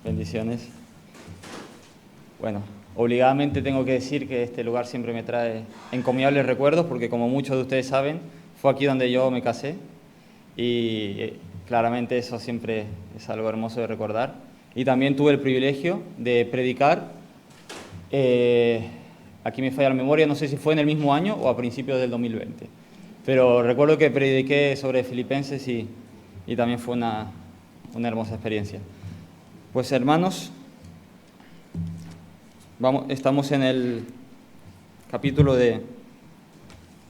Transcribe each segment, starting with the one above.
Bendiciones. Bueno, obligadamente tengo que decir que este lugar siempre me trae encomiables recuerdos porque, como muchos de ustedes saben, fue aquí donde yo me casé y claramente eso siempre es algo hermoso de recordar. Y también tuve el privilegio de predicar, aquí me falla la memoria, no sé si fue en el mismo año o a principios del 2020, pero recuerdo que prediqué sobre Filipenses y también fue una hermosa experiencia. Pues hermanos, estamos en el capítulo de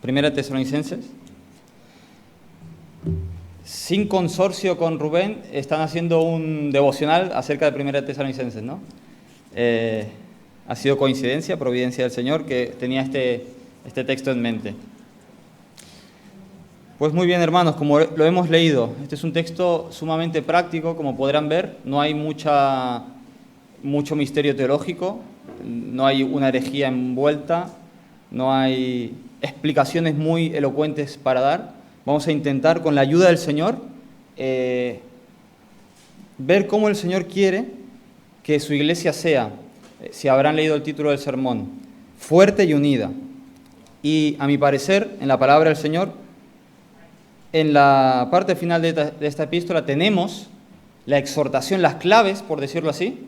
Primera Tesalonicenses. Sin consorcio con Rubén, están haciendo un devocional acerca de Primera Tesalonicenses, ¿no? Ha sido coincidencia, providencia del Señor, que tenía este texto en mente. Pues muy bien, hermanos, como lo hemos leído, este es un texto sumamente práctico, como podrán ver, no hay mucho misterio teológico, no hay una herejía envuelta, no hay explicaciones muy elocuentes para dar. Vamos a intentar, con la ayuda del Señor, ver cómo el Señor quiere que su iglesia sea, si habrán leído el título del sermón, fuerte y unida. Y a mi parecer, en la palabra del Señor, en la parte final de esta epístola tenemos la exhortación, las claves, por decirlo así,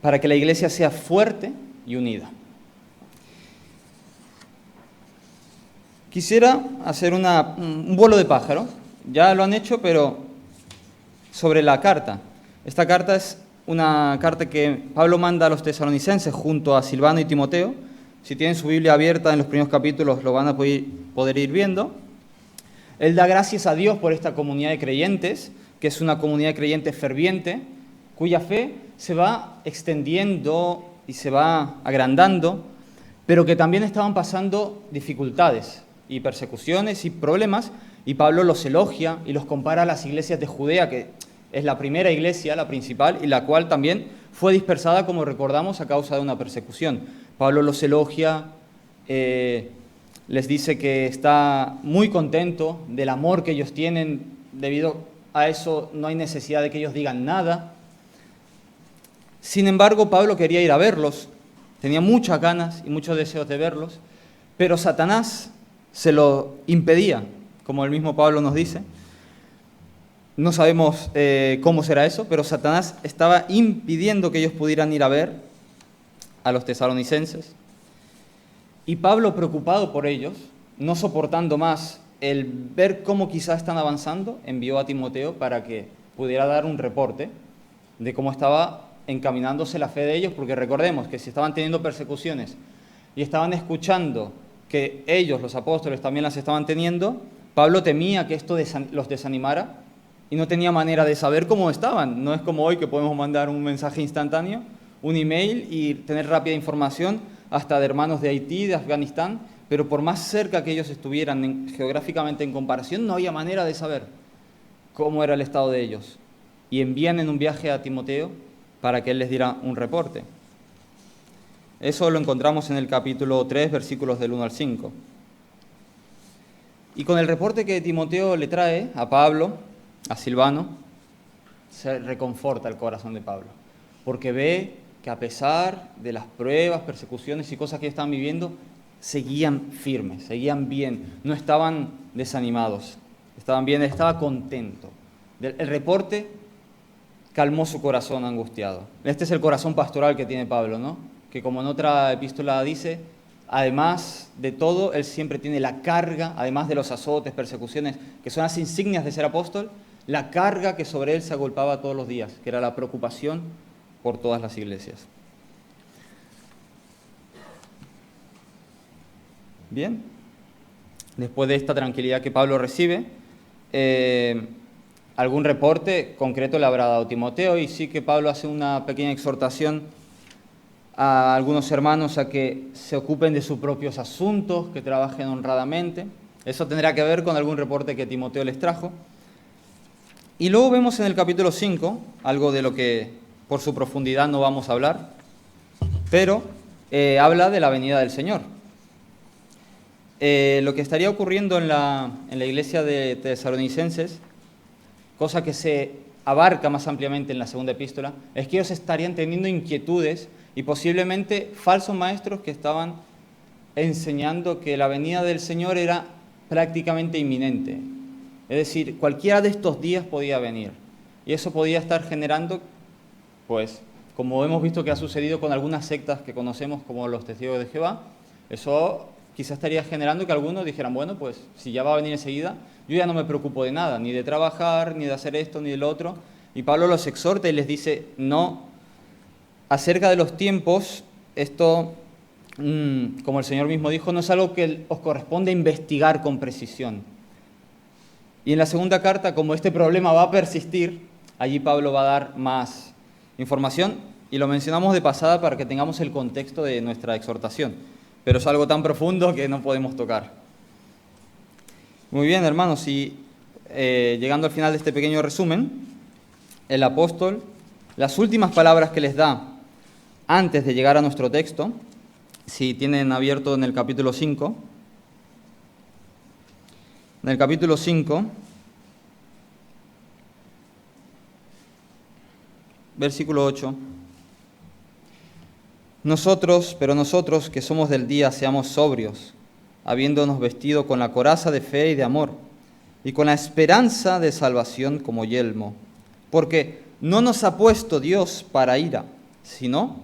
para que la iglesia sea fuerte y unida. Quisiera hacer un vuelo de pájaro, ya lo han hecho, pero sobre la carta. Esta carta es una carta que Pablo manda a los tesalonicenses junto a Silvano y Timoteo. Si tienen su Biblia abierta en los primeros capítulos lo van a poder ir viendo. Él da gracias a Dios por esta comunidad de creyentes, que es una comunidad de creyentes ferviente, cuya fe se va extendiendo y se va agrandando, pero que también estaban pasando dificultades y persecuciones y problemas, y Pablo los elogia y los compara a las iglesias de Judea, que es la primera iglesia, la principal, y la cual también fue dispersada, como recordamos, a causa de una persecución. Pablo los elogia, les dice que está muy contento del amor que ellos tienen, debido a eso no hay necesidad de que ellos digan nada. Sin embargo, Pablo quería ir a verlos, tenía muchas ganas y muchos deseos de verlos, pero Satanás se lo impedía, como el mismo Pablo nos dice. No sabemos cómo será eso, pero Satanás estaba impidiendo que ellos pudieran ir a ver a los tesalonicenses. Y Pablo, preocupado por ellos, no soportando más el ver cómo quizás están avanzando, envió a Timoteo para que pudiera dar un reporte de cómo estaba encaminándose la fe de ellos, porque recordemos que si estaban teniendo persecuciones y estaban escuchando que ellos, los apóstoles, también las estaban teniendo, Pablo temía que esto los desanimara y no tenía manera de saber cómo estaban. No es como hoy que podemos mandar un mensaje instantáneo, un email y tener rápida información, hasta de hermanos de Haití, de Afganistán, pero por más cerca que ellos estuvieran geográficamente en comparación, no había manera de saber cómo era el estado de ellos. Y envían en un viaje a Timoteo para que él les diera un reporte. Eso lo encontramos en el capítulo 3, versículos del 1 al 5. Y con el reporte que Timoteo le trae a Pablo, a Silvano, se reconforta el corazón de Pablo, porque ve que a pesar de las pruebas, persecuciones y cosas que estaban viviendo, seguían firmes, seguían bien, no estaban desanimados, estaban bien, él estaba contento. El reporte calmó su corazón angustiado. Este es el corazón pastoral que tiene Pablo, ¿no? Que, como en otra epístola dice, además de todo, él siempre tiene la carga, además de los azotes, persecuciones, que son las insignias de ser apóstol, la carga que sobre él se agolpaba todos los días, que era la preocupación por todas las iglesias. Bien, después de esta tranquilidad que Pablo recibe, algún reporte concreto le habrá dado Timoteo, y sí que Pablo hace una pequeña exhortación a algunos hermanos a que se ocupen de sus propios asuntos, que trabajen honradamente. Eso tendrá que ver con algún reporte que Timoteo les trajo. Y luego vemos en el capítulo 5, algo de lo que por su profundidad no vamos a hablar, pero habla de la venida del Señor. Lo que estaría ocurriendo en la iglesia de Tesalonicenses, cosa que se abarca más ampliamente en la segunda epístola, es que ellos estarían teniendo inquietudes y posiblemente falsos maestros que estaban enseñando que la venida del Señor era prácticamente inminente. Es decir, cualquiera de estos días podía venir. Y eso podía estar generando, pues, como hemos visto que ha sucedido con algunas sectas que conocemos como los Testigos de Jehová, eso quizás estaría generando que algunos dijeran, bueno, pues si ya va a venir enseguida, yo ya no me preocupo de nada, ni de trabajar, ni de hacer esto, ni de lo otro. Y Pablo los exhorta y les dice, no, acerca de los tiempos, esto, como el Señor mismo dijo, no es algo que os corresponde investigar con precisión. Y en la segunda carta, como este problema va a persistir, allí Pablo va a dar más información y lo mencionamos de pasada para que tengamos el contexto de nuestra exhortación. Pero es algo tan profundo que no podemos tocar. Muy bien, hermanos, y llegando al final de este pequeño resumen, el apóstol, las últimas palabras que les da antes de llegar a nuestro texto, si tienen abierto en el capítulo 5, en el capítulo 5, versículo 8, pero nosotros que somos del día, seamos sobrios, habiéndonos vestido con la coraza de fe y de amor, y con la esperanza de salvación como yelmo, porque no nos ha puesto Dios para ira, sino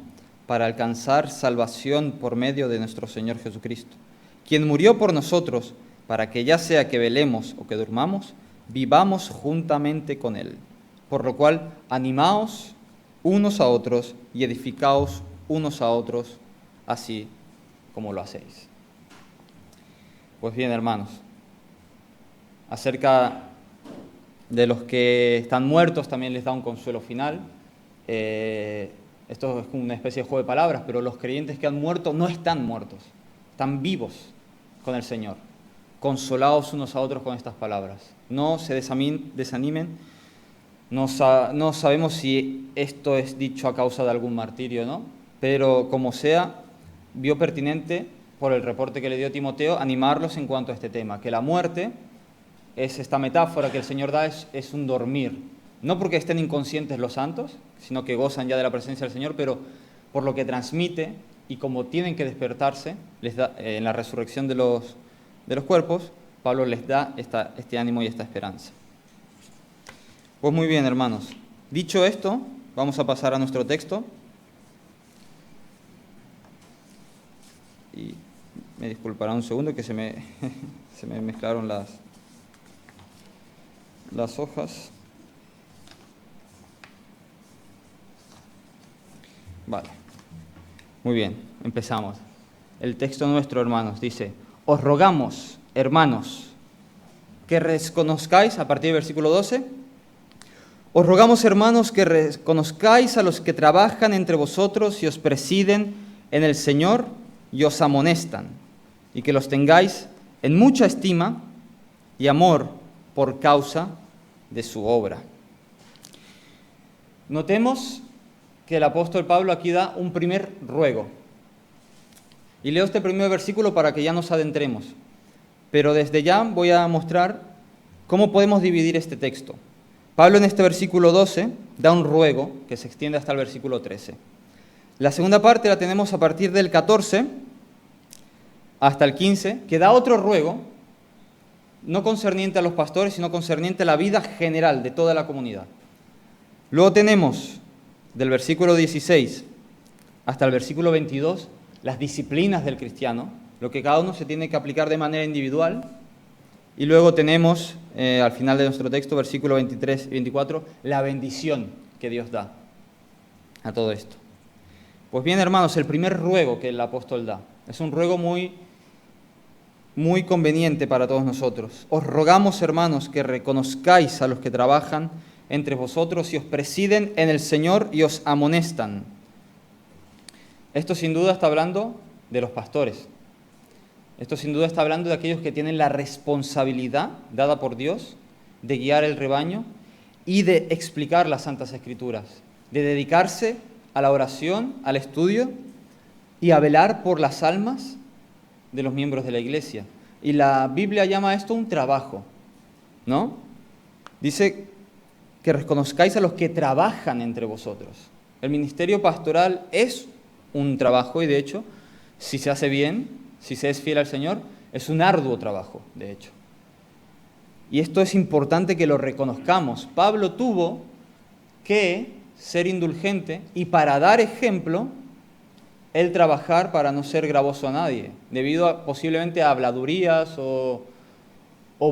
para alcanzar salvación por medio de nuestro Señor Jesucristo, quien murió por nosotros, para que ya sea que velemos o que durmamos, vivamos juntamente con Él. Por lo cual, animaos unos a otros y edificaos unos a otros, así como lo hacéis. Pues bien, hermanos, acerca de los que están muertos también les da un consuelo final. Esto es una especie de juego de palabras, pero los creyentes que han muerto no están muertos, están vivos con el Señor. Consolaos unos a otros con estas palabras. No se desanimen. No sabemos si esto es dicho a causa de algún martirio o no, pero como sea, vio pertinente, por el reporte que le dio Timoteo, animarlos en cuanto a este tema, que la muerte es esta metáfora que el Señor da, es un dormir. No porque estén inconscientes los santos, sino que gozan ya de la presencia del Señor, pero por lo que transmite y como tienen que despertarse, les da, en la resurrección de los cuerpos, Pablo les da este ánimo y esta esperanza. Pues muy bien, hermanos. Dicho esto, vamos a pasar a nuestro texto. Y me disculparán un segundo que se me mezclaron las hojas. Vale. Muy bien, empezamos. El texto nuestro, hermanos, dice: os rogamos, hermanos, que reconozcáis, a partir del versículo 12, os rogamos, hermanos, que reconozcáis a los que trabajan entre vosotros y os presiden en el Señor y os amonestan, y que los tengáis en mucha estima y amor por causa de su obra. Notemos que el apóstol Pablo aquí da un primer ruego. Y leo este primer versículo para que ya nos adentremos. Pero desde ya voy a mostrar cómo podemos dividir este texto. Pablo en este versículo 12 da un ruego que se extiende hasta el versículo 13. La segunda parte la tenemos a partir del 14 hasta el 15, que da otro ruego, no concerniente a los pastores, sino concerniente a la vida general de toda la comunidad. Luego tenemos del versículo 16 hasta el versículo 22 las disciplinas del cristiano, lo que cada uno se tiene que aplicar de manera individual. Y luego tenemos, al final de nuestro texto, versículo 23 y 24, la bendición que Dios da a todo esto. Pues bien, hermanos, el primer ruego que el apóstol da es un ruego muy conveniente para todos nosotros. Os rogamos, hermanos, que reconozcáis a los que trabajan entre vosotros y os presiden en el Señor y os amonestan. Esto sin duda está hablando de los pastores. Esto sin duda está hablando de aquellos que tienen la responsabilidad dada por Dios de guiar el rebaño y de explicar las Santas Escrituras, de dedicarse a la oración, al estudio y a velar por las almas de los miembros de la Iglesia. Y la Biblia llama esto un trabajo, ¿no? Dice que reconozcáis a los que trabajan entre vosotros. El ministerio pastoral es un trabajo y de hecho, si se hace bien, si se es fiel al Señor, es un arduo trabajo, de hecho. Y esto es importante que lo reconozcamos. Pablo tuvo que ser indulgente y para dar ejemplo, él trabajar para no ser gravoso a nadie, debido posiblemente a habladurías o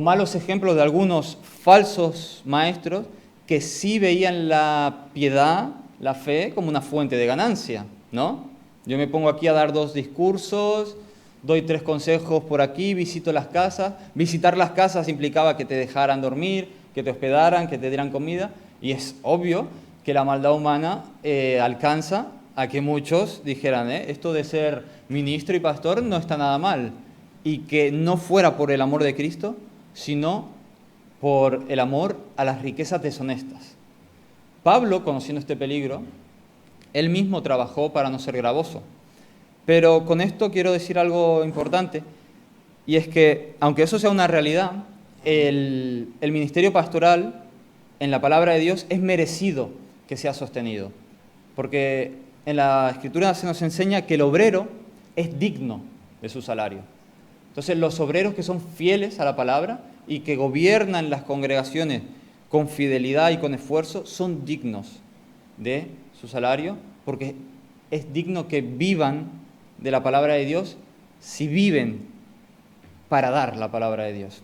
malos ejemplos de algunos falsos maestros que sí veían la piedad, la fe, como una fuente de ganancia, ¿no? Yo me pongo aquí a dar 2 discursos, doy 3 consejos por aquí, visito las casas. Visitar las casas implicaba que te dejaran dormir, que te hospedaran, que te dieran comida, y es obvio que la maldad humana alcanza a que muchos dijeran, esto de ser ministro y pastor no está nada mal, y que no fuera por el amor de Cristo, sino por el amor a las riquezas deshonestas. Pablo, conociendo este peligro, él mismo trabajó para no ser gravoso. Pero con esto quiero decir algo importante, y es que, aunque eso sea una realidad, el ministerio pastoral en la palabra de Dios es merecido que sea sostenido. Porque en la Escritura se nos enseña que el obrero es digno de su salario. Entonces, los obreros que son fieles a la palabra y que gobiernan las congregaciones con fidelidad y con esfuerzo son dignos de su salario, porque es digno que vivan de la palabra de Dios si viven para dar la palabra de Dios.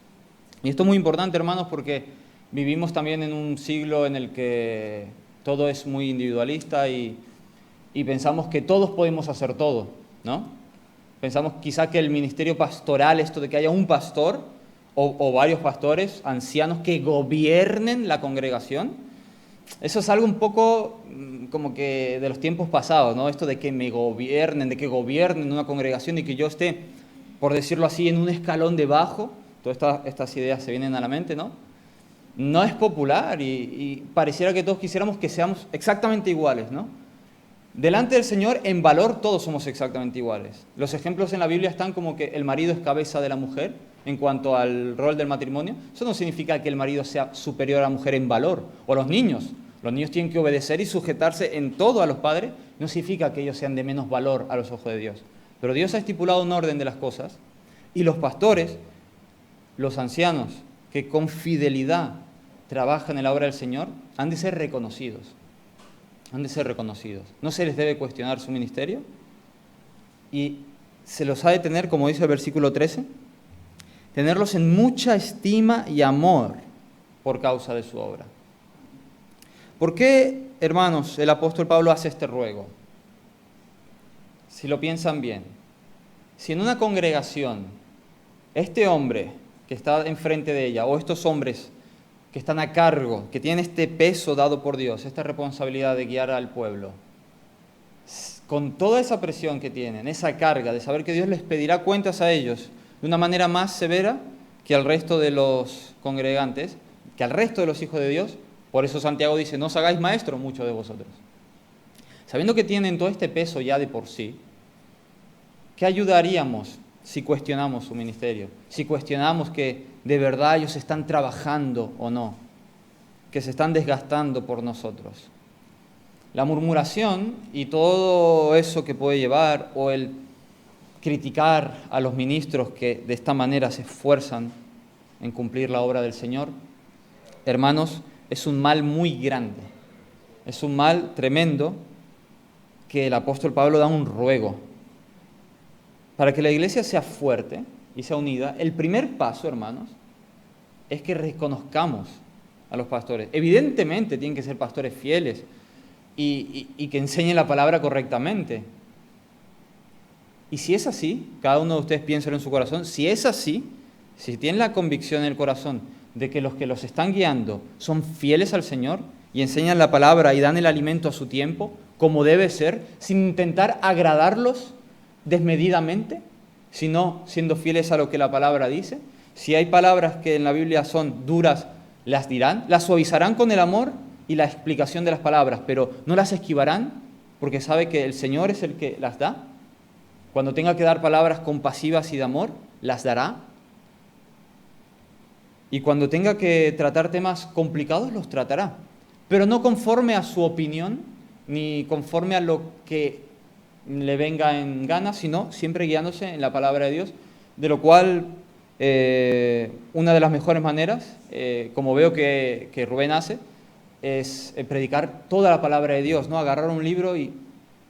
Y esto es muy importante, hermanos, porque vivimos también en un siglo en el que todo es muy individualista y pensamos que todos podemos hacer todo, ¿no? Pensamos quizá que el ministerio pastoral, esto de que haya un pastor o varios pastores, ancianos que gobiernen la congregación, eso es algo un poco como que de los tiempos pasados, ¿no? Esto de que me gobiernen, de que gobiernen una congregación y que yo esté, por decirlo así, en un escalón debajo. Todas estas ideas se vienen a la mente, ¿no? No es popular y pareciera que todos quisiéramos que seamos exactamente iguales, ¿no? Delante del Señor, en valor, todos somos exactamente iguales. Los ejemplos en la Biblia están como que el marido es cabeza de la mujer en cuanto al rol del matrimonio. Eso no significa que el marido sea superior a la mujer en valor. O los niños. Los niños tienen que obedecer y sujetarse en todo a los padres. No significa que ellos sean de menos valor a los ojos de Dios. Pero Dios ha estipulado un orden de las cosas. Y los pastores, los ancianos, que con fidelidad trabajan en la obra del Señor, han de ser reconocidos. Han de ser reconocidos. No se les debe cuestionar su ministerio y se los ha de tener, como dice el versículo 13, tenerlos en mucha estima y amor por causa de su obra. ¿Por qué, hermanos, el apóstol Pablo hace este ruego? Si lo piensan bien, si en una congregación este hombre que está enfrente de ella o estos hombres que están a cargo, que tienen este peso dado por Dios, esta responsabilidad de guiar al pueblo, con toda esa presión que tienen, esa carga de saber que Dios les pedirá cuentas a ellos de una manera más severa que al resto de los congregantes, que al resto de los hijos de Dios, por eso Santiago dice, no os hagáis maestros muchos de vosotros. Sabiendo que tienen todo este peso ya de por sí, ¿qué ayudaríamos si cuestionamos su ministerio? Si cuestionamos que de verdad ellos están trabajando o no, que se están desgastando por nosotros. La murmuración y todo eso que puede llevar, o el criticar a los ministros que de esta manera se esfuerzan en cumplir la obra del Señor, hermanos, es un mal muy grande, es un mal tremendo que el apóstol Pablo da un ruego. Para que la iglesia sea fuerte y sea unida, el primer paso, hermanos, es que reconozcamos a los pastores. Evidentemente tienen que ser pastores fieles y que enseñen la palabra correctamente. Y si es así, cada uno de ustedes piénselo en su corazón, si es así, si tienen la convicción en el corazón de que los están guiando son fieles al Señor y enseñan la palabra y dan el alimento a su tiempo, como debe ser, sin intentar agradarlos desmedidamente, sino siendo fieles a lo que la palabra dice. Si hay palabras que en la Biblia son duras, las dirán, las suavizarán con el amor y la explicación de las palabras, pero no las esquivarán porque sabe que el Señor es el que las da. Cuando tenga que dar palabras compasivas y de amor, las dará. Y cuando tenga que tratar temas complicados, los tratará. pero no conforme a su opinión, ni conforme a lo que le venga en gana, sino siempre guiándose en la palabra de Dios, de lo cual una de las mejores maneras, como veo que Rubén hace, es predicar toda la palabra de Dios, ¿no? Agarrar un libro y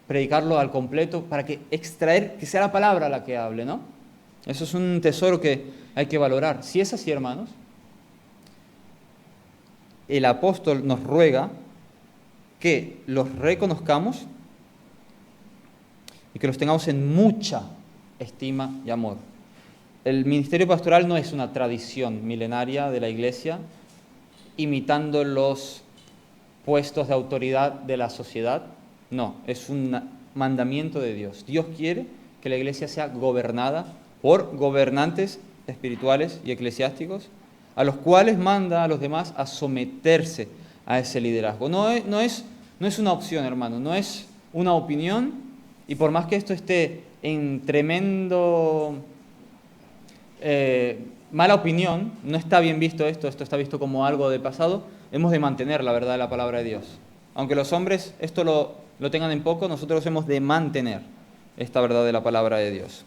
predicarlo al completo para que extraer, que sea la palabra la que hable, ¿no? Eso es un tesoro que hay que valorar. Si es así, hermanos, el apóstol nos ruega que los reconozcamos y que los tengamos en mucha estima y amor. El ministerio pastoral no es una tradición milenaria de la Iglesia imitando los puestos de autoridad de la sociedad. No, es un mandamiento de Dios. Dios quiere que la Iglesia sea gobernada por gobernantes espirituales y eclesiásticos, a los cuales manda a los demás a someterse a ese liderazgo. No es una opción, hermano, no es una opinión, y por más que esto esté en tremendo mala opinión, no está bien visto esto está visto como algo del pasado, hemos de mantener la verdad de la palabra de Dios. Aunque los hombres esto lo tengan en poco, nosotros hemos de mantener esta verdad de la palabra de Dios.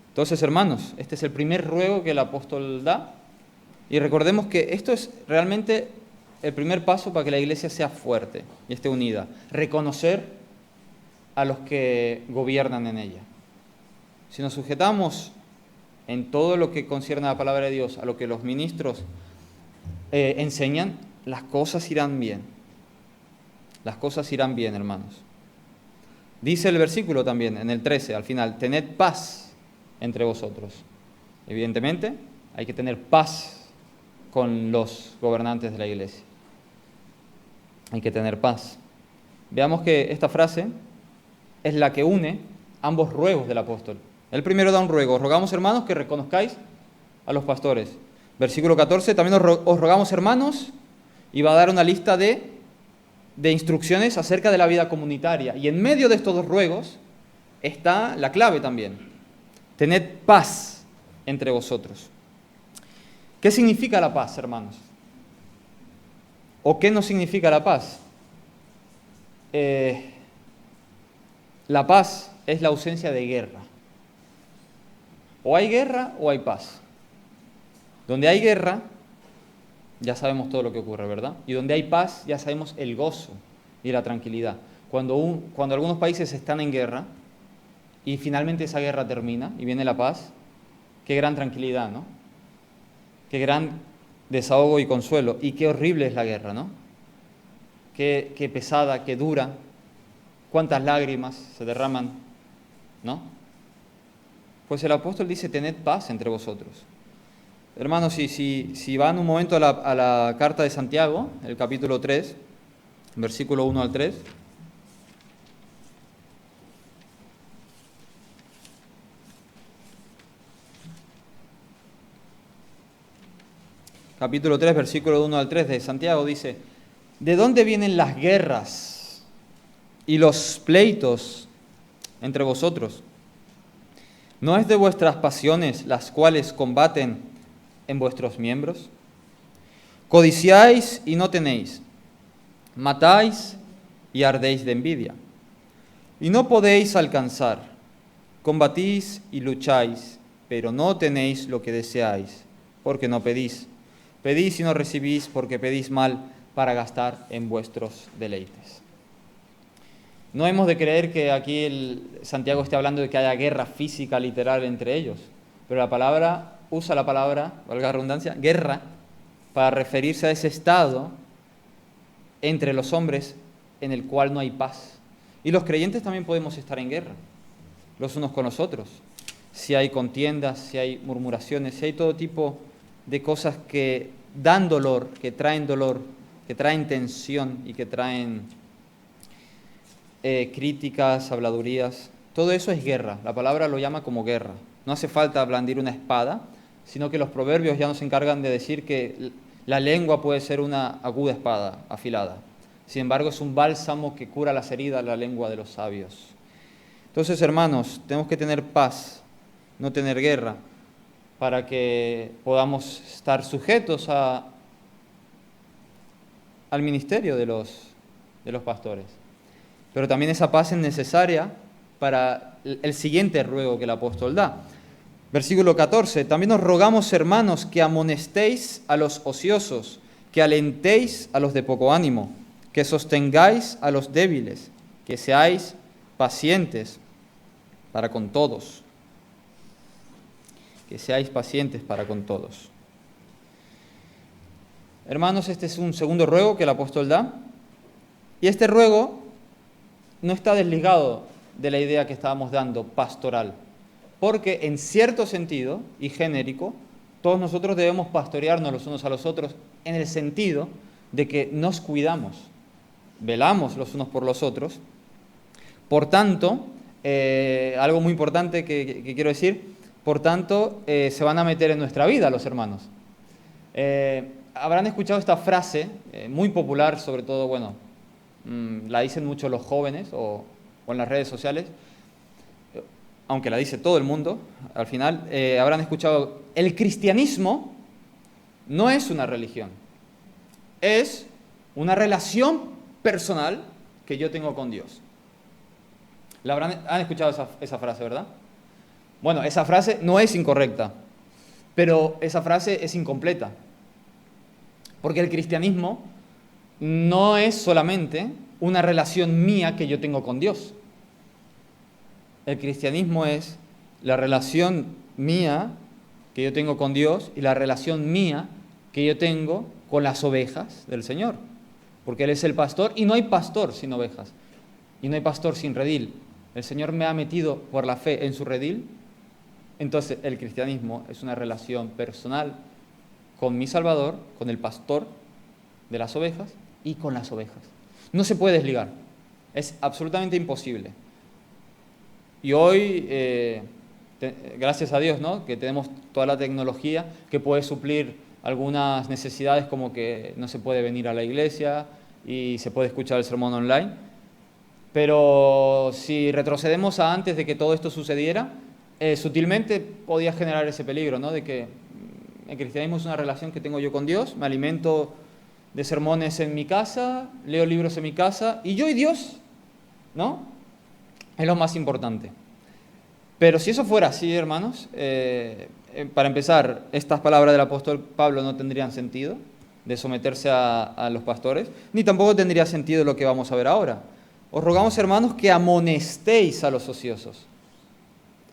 Entonces, hermanos, este es el primer ruego que el apóstol da, y recordemos que esto es realmente el primer paso para que la iglesia sea fuerte y esté unida. Reconocer a los que gobiernan en ella. Si nos sujetamos en todo lo que concierne a la palabra de Dios, a lo que los ministros enseñan, las cosas irán bien. Las cosas irán bien, hermanos. Dice el versículo también, en el 13, al final, tened paz entre vosotros. Evidentemente, hay que tener paz con los gobernantes de la iglesia. Hay que tener paz. Veamos que esta frase es la que une ambos ruegos del apóstol. El primero da un ruego: rogamos, hermanos, que reconozcáis a los pastores. Versículo 14, también os rogamos, hermanos, y va a dar una lista de instrucciones acerca de la vida comunitaria. Y en medio de estos dos ruegos está la clave también: tened paz entre vosotros. ¿Qué significa la paz, hermanos? ¿O qué no significa la paz? La paz es la ausencia de guerra. O hay guerra o hay paz. Donde hay guerra, ya sabemos todo lo que ocurre, ¿verdad? Y donde hay paz, ya sabemos el gozo y la tranquilidad. Cuando algunos países están en guerra y finalmente esa guerra termina y viene la paz, qué gran tranquilidad, ¿no? Qué gran desahogo y consuelo. Y qué horrible es la guerra, ¿no? Qué pesada, qué dura. Cuántas lágrimas se derraman, ¿no? Pues el apóstol dice: tened paz entre vosotros. Hermanos, si van un momento a la carta de Santiago, el capítulo 3, versículo 1 al 3. Capítulo 3, versículo 1 al 3 de Santiago dice: ¿de dónde vienen las guerras y los pleitos entre vosotros? ¿No es de vuestras pasiones las cuales combaten en vuestros miembros? Codiciáis y no tenéis, matáis y ardéis de envidia, y no podéis alcanzar, combatís y lucháis, pero no tenéis lo que deseáis, porque no pedís. Pedís y no recibís, porque pedís mal para gastar en vuestros deleites. No hemos de creer que aquí Santiago esté hablando de que haya guerra física literal entre ellos, pero usa la palabra, valga la redundancia, guerra, para referirse a ese estado entre los hombres en el cual no hay paz. Y los creyentes también podemos estar en guerra, los unos con los otros. Si hay contiendas, si hay murmuraciones, si hay todo tipo de cosas que dan dolor, que traen tensión y que traen críticas, habladurías, todo eso es guerra. La palabra lo llama como guerra. No hace falta blandir una espada, sino que los proverbios ya nos encargan de decir que la lengua puede ser una aguda espada afilada. Sin embargo, es un bálsamo que cura las heridas, la lengua de los sabios. Entonces, hermanos, tenemos que tener paz, no tener guerra, para que podamos estar sujetos a al ministerio de los pastores. Pero también esa paz es necesaria para el siguiente ruego que el apóstol da. Versículo 14, también os rogamos, hermanos, que amonestéis a los ociosos, que alentéis a los de poco ánimo, que sostengáis a los débiles, que seáis pacientes para con todos. Que seáis pacientes para con todos. Hermanos, este es un segundo ruego que el apóstol da. Y este ruego no está desligado de la idea que estábamos dando, pastoral. Porque en cierto sentido, y genérico, todos nosotros debemos pastorearnos los unos a los otros en el sentido de que nos cuidamos, velamos los unos por los otros. Por tanto, algo muy importante que quiero decir, por tanto, se van a meter en nuestra vida los hermanos. Habrán escuchado esta frase, muy popular, sobre todo, bueno, la dicen mucho los jóvenes o en las redes sociales, aunque la dice todo el mundo, al final habrán escuchado, el cristianismo no es una religión, es una relación personal que yo tengo con Dios. Han escuchado esa frase, ¿verdad? Bueno, esa frase no es incorrecta, pero esa frase es incompleta. Porque el cristianismo no es solamente una relación mía que yo tengo con Dios. El cristianismo es la relación mía que yo tengo con Dios y la relación mía que yo tengo con las ovejas del Señor. Porque Él es el pastor y no hay pastor sin ovejas. Y no hay pastor sin redil. El Señor me ha metido por la fe en su redil. Entonces el cristianismo es una relación personal con mi Salvador, con el pastor de las ovejas y con las ovejas. No se puede desligar. Es absolutamente imposible. Y hoy, gracias a Dios, ¿no?, que tenemos toda la tecnología que puede suplir algunas necesidades, como que no se puede venir a la iglesia y se puede escuchar el sermón online. Pero si retrocedemos a antes de que todo esto sucediera, sutilmente podía generar ese peligro, ¿no?, de que el cristianismo es una relación que tengo yo con Dios, me alimento de sermones en mi casa, leo libros en mi casa, y yo y Dios, ¿no?, es lo más importante. Pero si eso fuera así, hermanos, para empezar, estas palabras del apóstol Pablo no tendrían sentido, de someterse a los pastores, ni tampoco tendría sentido lo que vamos a ver ahora. Os rogamos, hermanos, que amonestéis a los ociosos.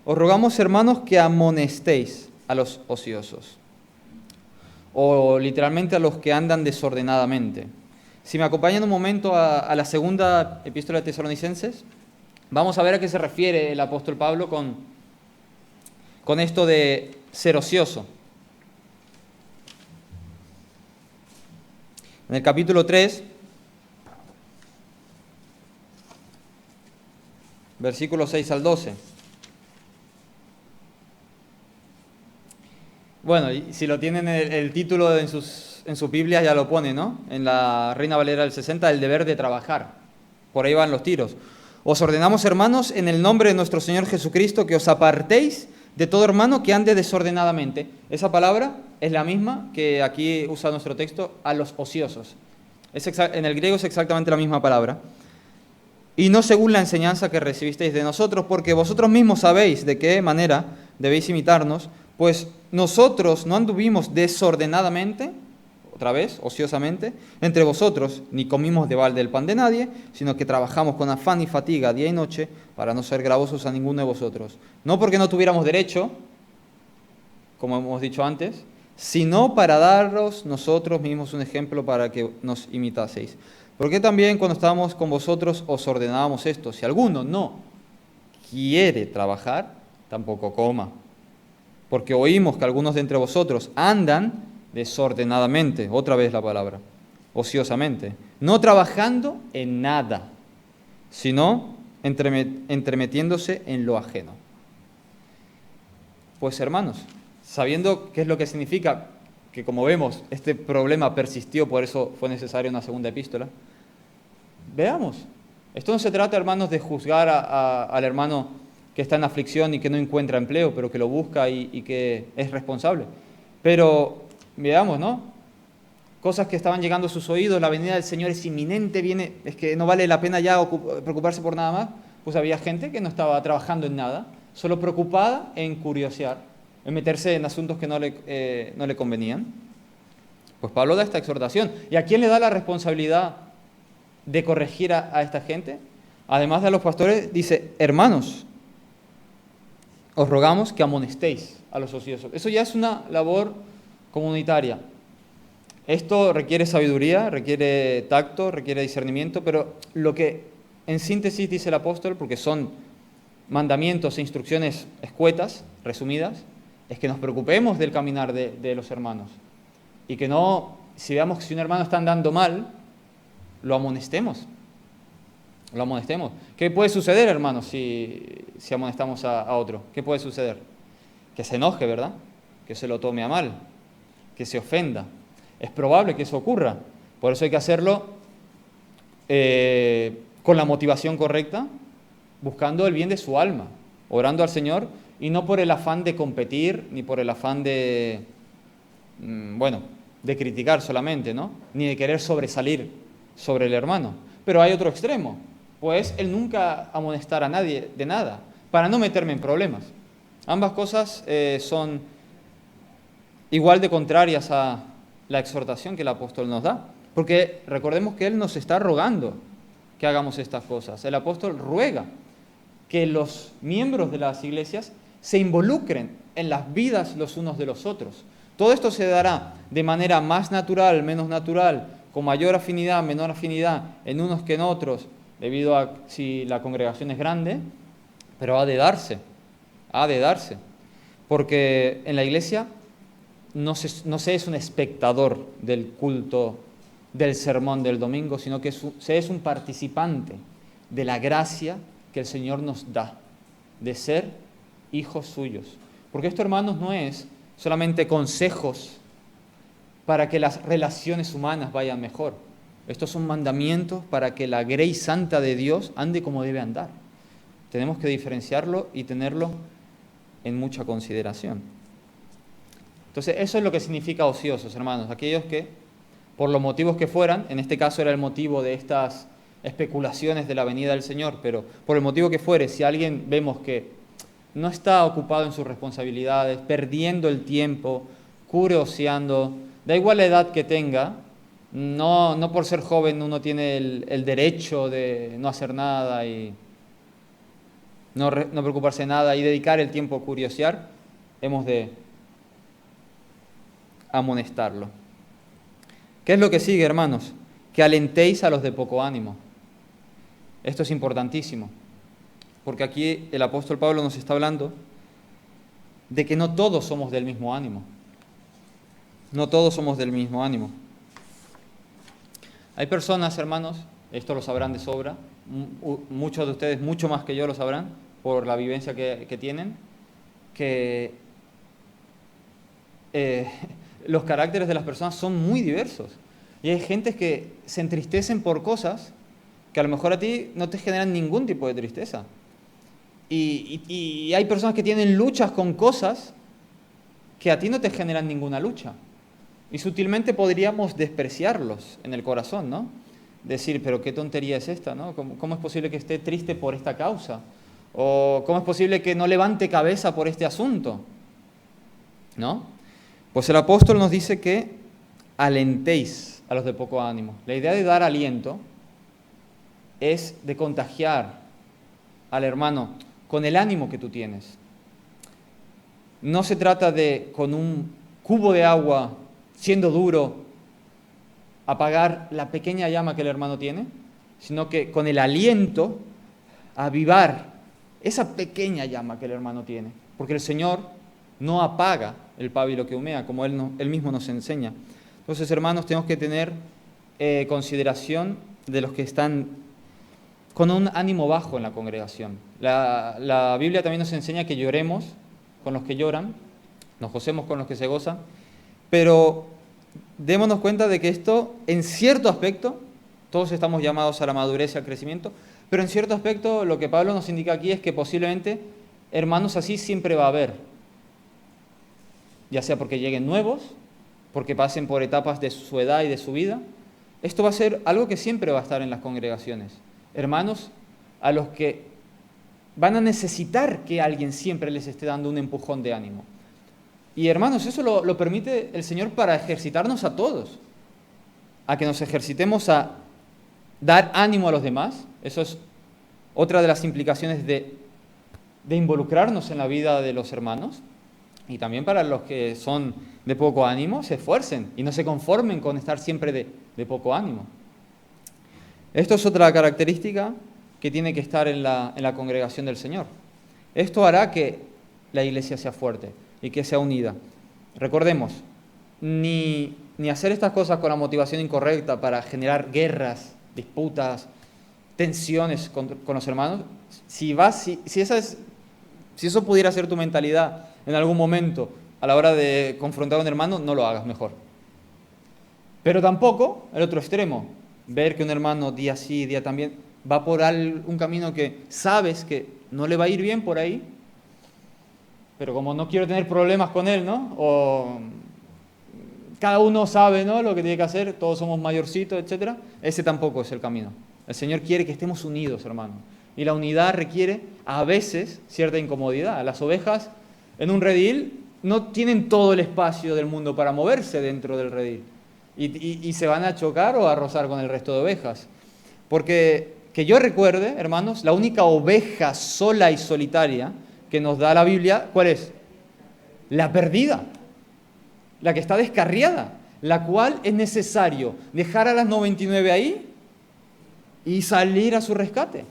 Os rogamos, hermanos, que amonestéis a los ociosos. O literalmente a los que andan desordenadamente. Si me acompañan un momento a la segunda epístola de Tesalonicenses, vamos a ver a qué se refiere el apóstol Pablo con esto de ser ocioso. En el capítulo 3, versículos 6 al 12. Bueno, y si lo tienen el título en sus Biblias ya lo pone, ¿no? En la Reina Valera del 60, el deber de trabajar. Por ahí van los tiros. Os ordenamos, hermanos, en el nombre de nuestro Señor Jesucristo, que os apartéis de todo hermano que ande desordenadamente. Esa palabra es la misma que aquí usa nuestro texto, a los ociosos. En el griego es exactamente la misma palabra. Y no según la enseñanza que recibisteis de nosotros, porque vosotros mismos sabéis de qué manera debéis imitarnos, pues nosotros no anduvimos desordenadamente, otra vez, ociosamente, entre vosotros, ni comimos de balde el pan de nadie, sino que trabajamos con afán y fatiga día y noche para no ser gravosos a ninguno de vosotros. No porque no tuviéramos derecho, como hemos dicho antes, sino para daros nosotros mismos un ejemplo para que nos imitaseis. Porque también cuando estábamos con vosotros os ordenábamos esto: si alguno no quiere trabajar, tampoco coma. Porque oímos que algunos de entre vosotros andan desordenadamente, otra vez la palabra, ociosamente, no trabajando en nada, sino entremetiéndose en lo ajeno. Pues hermanos, sabiendo qué es lo que significa, que como vemos, este problema persistió, por eso fue necesaria una segunda epístola, veamos. Esto no se trata, hermanos, de juzgar al hermano que está en aflicción y que no encuentra empleo, pero que lo busca y que es responsable. Pero veamos, ¿no? cosas que estaban llegando a sus oídos, la venida del Señor es inminente, es que no vale la pena ya preocuparse por nada más, pues había gente que no estaba trabajando en nada, solo preocupada en curiosear, en meterse en asuntos que no le convenían. Pues Pablo da esta exhortación. ¿Y a quién le da la responsabilidad de corregir a esta gente? Además de a los pastores, dice: hermanos, os rogamos que amonestéis a los ociosos. Eso ya es una labor comunitaria. Esto requiere sabiduría, requiere tacto, requiere discernimiento, pero lo que en síntesis dice el apóstol, porque son mandamientos e instrucciones escuetas, resumidas, es que nos preocupemos del caminar de los hermanos. Y que no, si veamos que si un hermano está andando mal, lo amonestemos. Lo amonestemos. ¿Qué puede suceder, hermanos, si amonestamos a otro? ¿Qué puede suceder? Que se enoje, ¿verdad? Que se lo tome a mal, que se ofenda. Es probable que eso ocurra. Por eso hay que hacerlo con la motivación correcta, buscando el bien de su alma, orando al Señor, y no por el afán de competir, ni por el afán de criticar solamente, ¿no? Ni de querer sobresalir sobre el hermano. Pero hay otro extremo, pues el nunca amonestar a nadie de nada, para no meterme en problemas. Ambas cosas son igual de contrarias a la exhortación que el apóstol nos da, porque recordemos que él nos está rogando que hagamos estas cosas. El apóstol ruega que los miembros de las iglesias se involucren en las vidas los unos de los otros. Todo esto se dará de manera más natural, menos natural, con mayor afinidad, menor afinidad en unos que en otros, debido a si la congregación es grande, pero ha de darse, porque en la iglesia no se es un espectador del culto, del sermón del domingo, sino que se es un participante de la gracia que el Señor nos da, de ser hijos suyos. Porque esto, hermanos, no es solamente consejos para que las relaciones humanas vayan mejor. Estos son mandamientos para que la grey santa de Dios ande como debe andar. Tenemos que diferenciarlo y tenerlo en mucha consideración. Entonces, eso es lo que significa ociosos, hermanos. Aquellos que, por los motivos que fueran, en este caso era el motivo de estas especulaciones de la venida del Señor, pero por el motivo que fuere, si alguien vemos que no está ocupado en sus responsabilidades, perdiendo el tiempo, curioseando, da igual la edad que tenga, no por ser joven uno tiene el derecho de no hacer nada y no preocuparse de nada y dedicar el tiempo a curiosear, hemos de amonestarlo. ¿Qué es lo que sigue, hermanos? Que alentéis a los de poco ánimo. Esto es importantísimo, porque aquí el apóstol Pablo nos está hablando de que no todos somos del mismo ánimo. No todos somos del mismo ánimo. Hay personas, hermanos, esto lo sabrán de sobra, muchos de ustedes, mucho más que yo, lo sabrán, por la vivencia que tienen, que los caracteres de las personas son muy diversos. Y hay gente que se entristecen por cosas que a lo mejor a ti no te generan ningún tipo de tristeza. Y hay personas que tienen luchas con cosas que a ti no te generan ninguna lucha. Y sutilmente podríamos despreciarlos en el corazón, ¿no? Decir, pero qué tontería es esta, ¿no? ¿Cómo es posible que esté triste por esta causa? ¿O cómo es posible que no levante cabeza por este asunto? ¿No? Pues el apóstol nos dice que alentéis a los de poco ánimo. La idea de dar aliento es de contagiar al hermano con el ánimo que tú tienes. No se trata de, con un cubo de agua, siendo duro, apagar la pequeña llama que el hermano tiene, sino que con el aliento avivar esa pequeña llama que el hermano tiene. Porque el Señor no apaga el pábilo que humea, como Él mismo nos enseña. Entonces, hermanos, tenemos que tener consideración de los que están con un ánimo bajo en la congregación. La Biblia también nos enseña que lloremos con los que lloran, nos gocemos con los que se gozan, pero démonos cuenta de que esto, en cierto aspecto, todos estamos llamados a la madurez y al crecimiento, pero en cierto aspecto lo que Pablo nos indica aquí es que posiblemente hermanos así siempre va a haber, ya sea porque lleguen nuevos porque pasen por etapas de su edad y de su vida. Esto va a ser algo que siempre va a estar en las congregaciones. Hermanos a los que van a necesitar que alguien siempre les esté dando un empujón de ánimo. Y hermanos, eso lo permite el Señor para ejercitarnos a todos, a que nos ejercitemos a dar ánimo a los demás. Eso es otra de las implicaciones de involucrarnos en la vida de los hermanos. Y también para los que son de poco ánimo, se esfuercen y no se conformen con estar siempre de poco ánimo. Esto es otra característica que tiene que estar en la congregación del Señor. Esto hará que la iglesia sea fuerte y que sea unida. Recordemos, ni hacer estas cosas con la motivación incorrecta para generar guerras, disputas, tensiones con los hermanos. Si eso pudiera ser tu mentalidad en algún momento a la hora de confrontar a un hermano, no lo hagas mejor. Pero tampoco el otro extremo, ver que un hermano día sí, día también, va por un camino que sabes que no le va a ir bien por ahí, pero como no quiero tener problemas con él, ¿no? O cada uno sabe, ¿no?, lo que tiene que hacer, todos somos mayorcitos, etc. Ese tampoco es el camino. El Señor quiere que estemos unidos, hermano. Y la unidad requiere, a veces, cierta incomodidad. Las ovejas en un redil no tienen todo el espacio del mundo para moverse dentro del redil. Y se van a chocar o a rozar con el resto de ovejas. Porque, que yo recuerde, hermanos, la única oveja sola y solitaria que nos da la Biblia, ¿cuál es? La perdida. La que está descarriada. La cual es necesario dejar a las 99 ahí y salir a su rescate.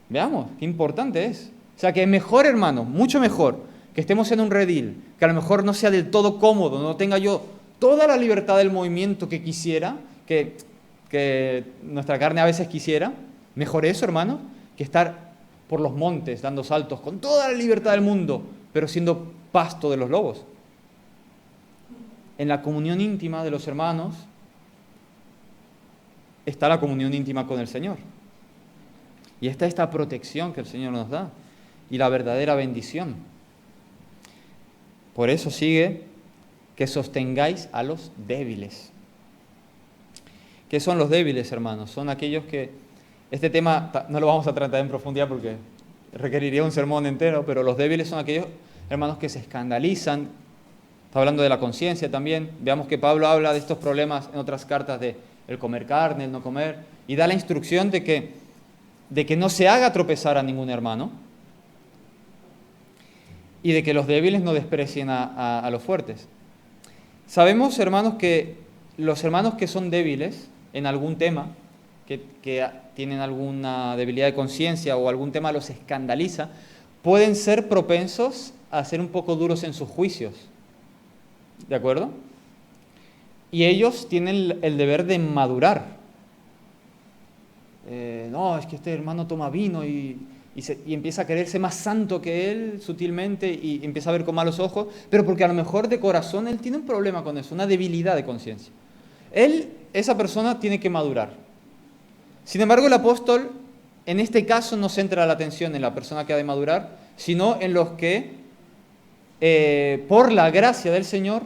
Veamos, qué importante es. O sea, que es mejor, hermanos, mucho mejor que estemos en un redil, que a lo mejor no sea del todo cómodo, no tenga yo toda la libertad del movimiento que quisiera, que nuestra carne a veces quisiera. Mejor eso, hermano, que estar por los montes dando saltos con toda la libertad del mundo, pero siendo pasto de los lobos. En la comunión íntima de los hermanos está la comunión íntima con el Señor. Y está esta protección que el Señor nos da y la verdadera bendición. Por eso sigue que sostengáis a los débiles. ¿Qué son los débiles, hermanos? Son aquellos que... Este tema no lo vamos a tratar en profundidad porque requeriría un sermón entero, pero los débiles son aquellos hermanos que se escandalizan. Está hablando de la conciencia también. Veamos que Pablo habla de estos problemas en otras cartas de el comer carne, el no comer, y da la instrucción de que no se haga tropezar a ningún hermano y de que los débiles no desprecien a los fuertes. Sabemos, hermanos, que los hermanos que son débiles en algún tema, que tienen alguna debilidad de conciencia o algún tema los escandaliza, pueden ser propensos a ser un poco duros en sus juicios. ¿De acuerdo? Y ellos tienen el deber de madurar. No, es que este hermano toma vino y empieza a quererse más santo que él sutilmente y empieza a ver con malos ojos, pero porque a lo mejor de corazón él tiene un problema con eso, una debilidad de conciencia. Esa persona tiene que madurar. Sin embargo, el apóstol en este caso no centra la atención en la persona que ha de madurar, sino en los que, por la gracia del Señor,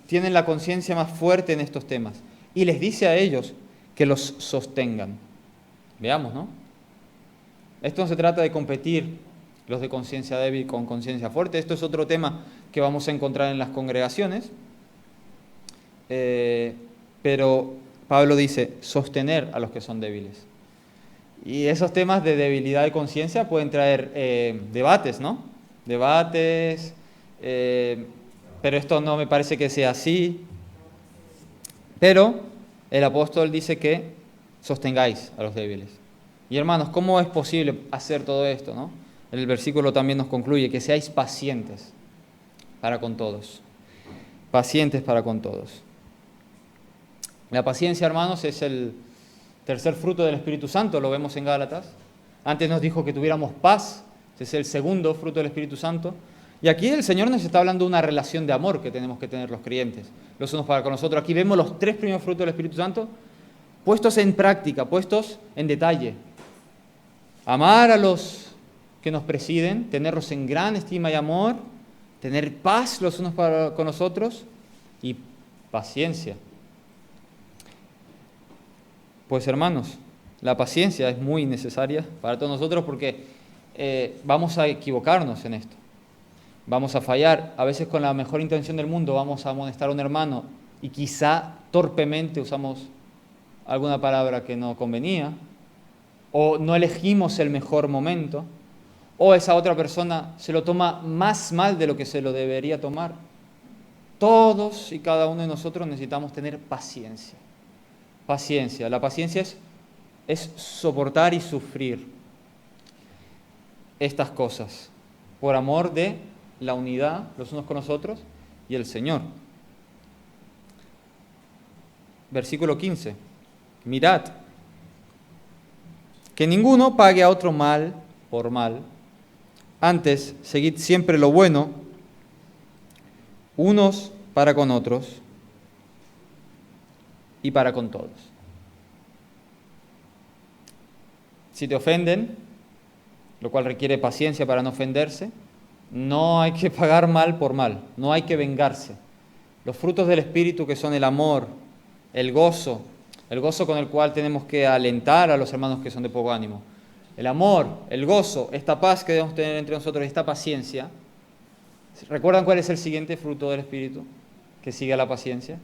tienen la conciencia más fuerte en estos temas. Y les dice a ellos que los sostengan. Veamos, ¿no? Esto no se trata de competir los de conciencia débil con conciencia fuerte. Esto es otro tema que vamos a encontrar en las congregaciones. Pero Pablo dice sostener a los que son débiles. Y esos temas de debilidad de conciencia pueden traer debates, ¿no? Debates, pero esto no me parece que sea así. Pero el apóstol dice que sostengáis a los débiles. Y hermanos, ¿cómo es posible hacer todo esto, no? El versículo también nos concluye que seáis pacientes para con todos. Pacientes para con todos. La paciencia, hermanos, es el tercer fruto del Espíritu Santo, lo vemos en Gálatas. Antes nos dijo que tuviéramos paz, ese es el segundo fruto del Espíritu Santo. Y aquí el Señor nos está hablando de una relación de amor que tenemos que tener los creyentes, los unos para con los otros. Aquí vemos los tres primeros frutos del Espíritu Santo puestos en práctica, puestos en detalle. Amar a los que nos presiden, tenerlos en gran estima y amor, tener paz los unos con los otros y paciencia. Pues hermanos, la paciencia es muy necesaria para todos nosotros porque vamos a equivocarnos en esto. Vamos a fallar. A veces con la mejor intención del mundo vamos a amonestar a un hermano y quizá torpemente usamos alguna palabra que no convenía, o no elegimos el mejor momento, o esa otra persona se lo toma más mal de lo que se lo debería tomar. Todos y cada uno de nosotros necesitamos tener paciencia. Paciencia. La paciencia es soportar y sufrir estas cosas por amor de la unidad los unos con los otros y el Señor. Versículo 15. Mirad, que ninguno pague a otro mal por mal. Antes, seguid siempre lo bueno, unos para con otros y para con todos. Si te ofenden, lo cual requiere paciencia para no ofenderse, no hay que pagar mal por mal, no hay que vengarse. Los frutos del Espíritu, que son el amor, el gozo con el cual tenemos que alentar a los hermanos que son de poco ánimo, el amor, el gozo, esta paz que debemos tener entre nosotros, esta paciencia. ¿Recuerdan cuál es el siguiente fruto del Espíritu que sigue a la paciencia?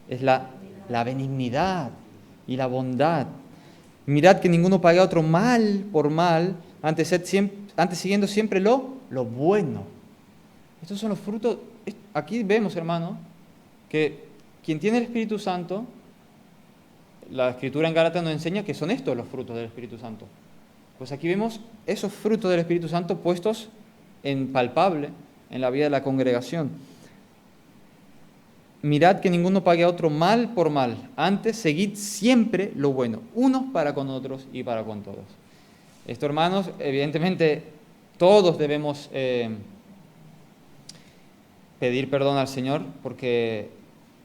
Es la benignidad y la bondad. Mirad que ninguno pague a otro mal por mal, antes siguiendo siempre lo bueno. Estos son los frutos. Aquí vemos, hermano, que quien tiene el Espíritu Santo, la Escritura en Gálatas nos enseña que son estos los frutos del Espíritu Santo. Pues aquí vemos esos frutos del Espíritu Santo puestos en palpable en la vida de la congregación. Mirad que ninguno pague a otro mal por mal. Antes, seguid siempre lo bueno, unos para con otros y para con todos. Esto, hermanos, evidentemente todos debemos pedir perdón al Señor, porque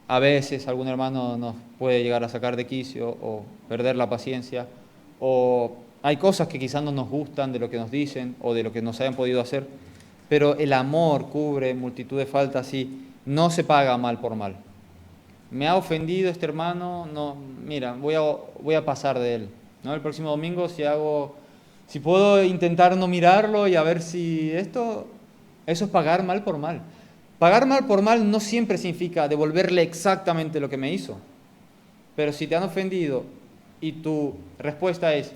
a veces algún hermano nos puede llegar a sacar de quicio o perder la paciencia, o hay cosas que quizás no nos gustan de lo que nos dicen o de lo que nos hayan podido hacer, pero el amor cubre multitud de faltas y no se paga mal por mal. Me ha ofendido este hermano, no, mira, voy a pasar de él, ¿no? El próximo domingo si puedo intentar no mirarlo y a ver si eso es pagar mal por mal. Pagar mal por mal no siempre significa devolverle exactamente lo que me hizo. Pero si te han ofendido y tu respuesta es,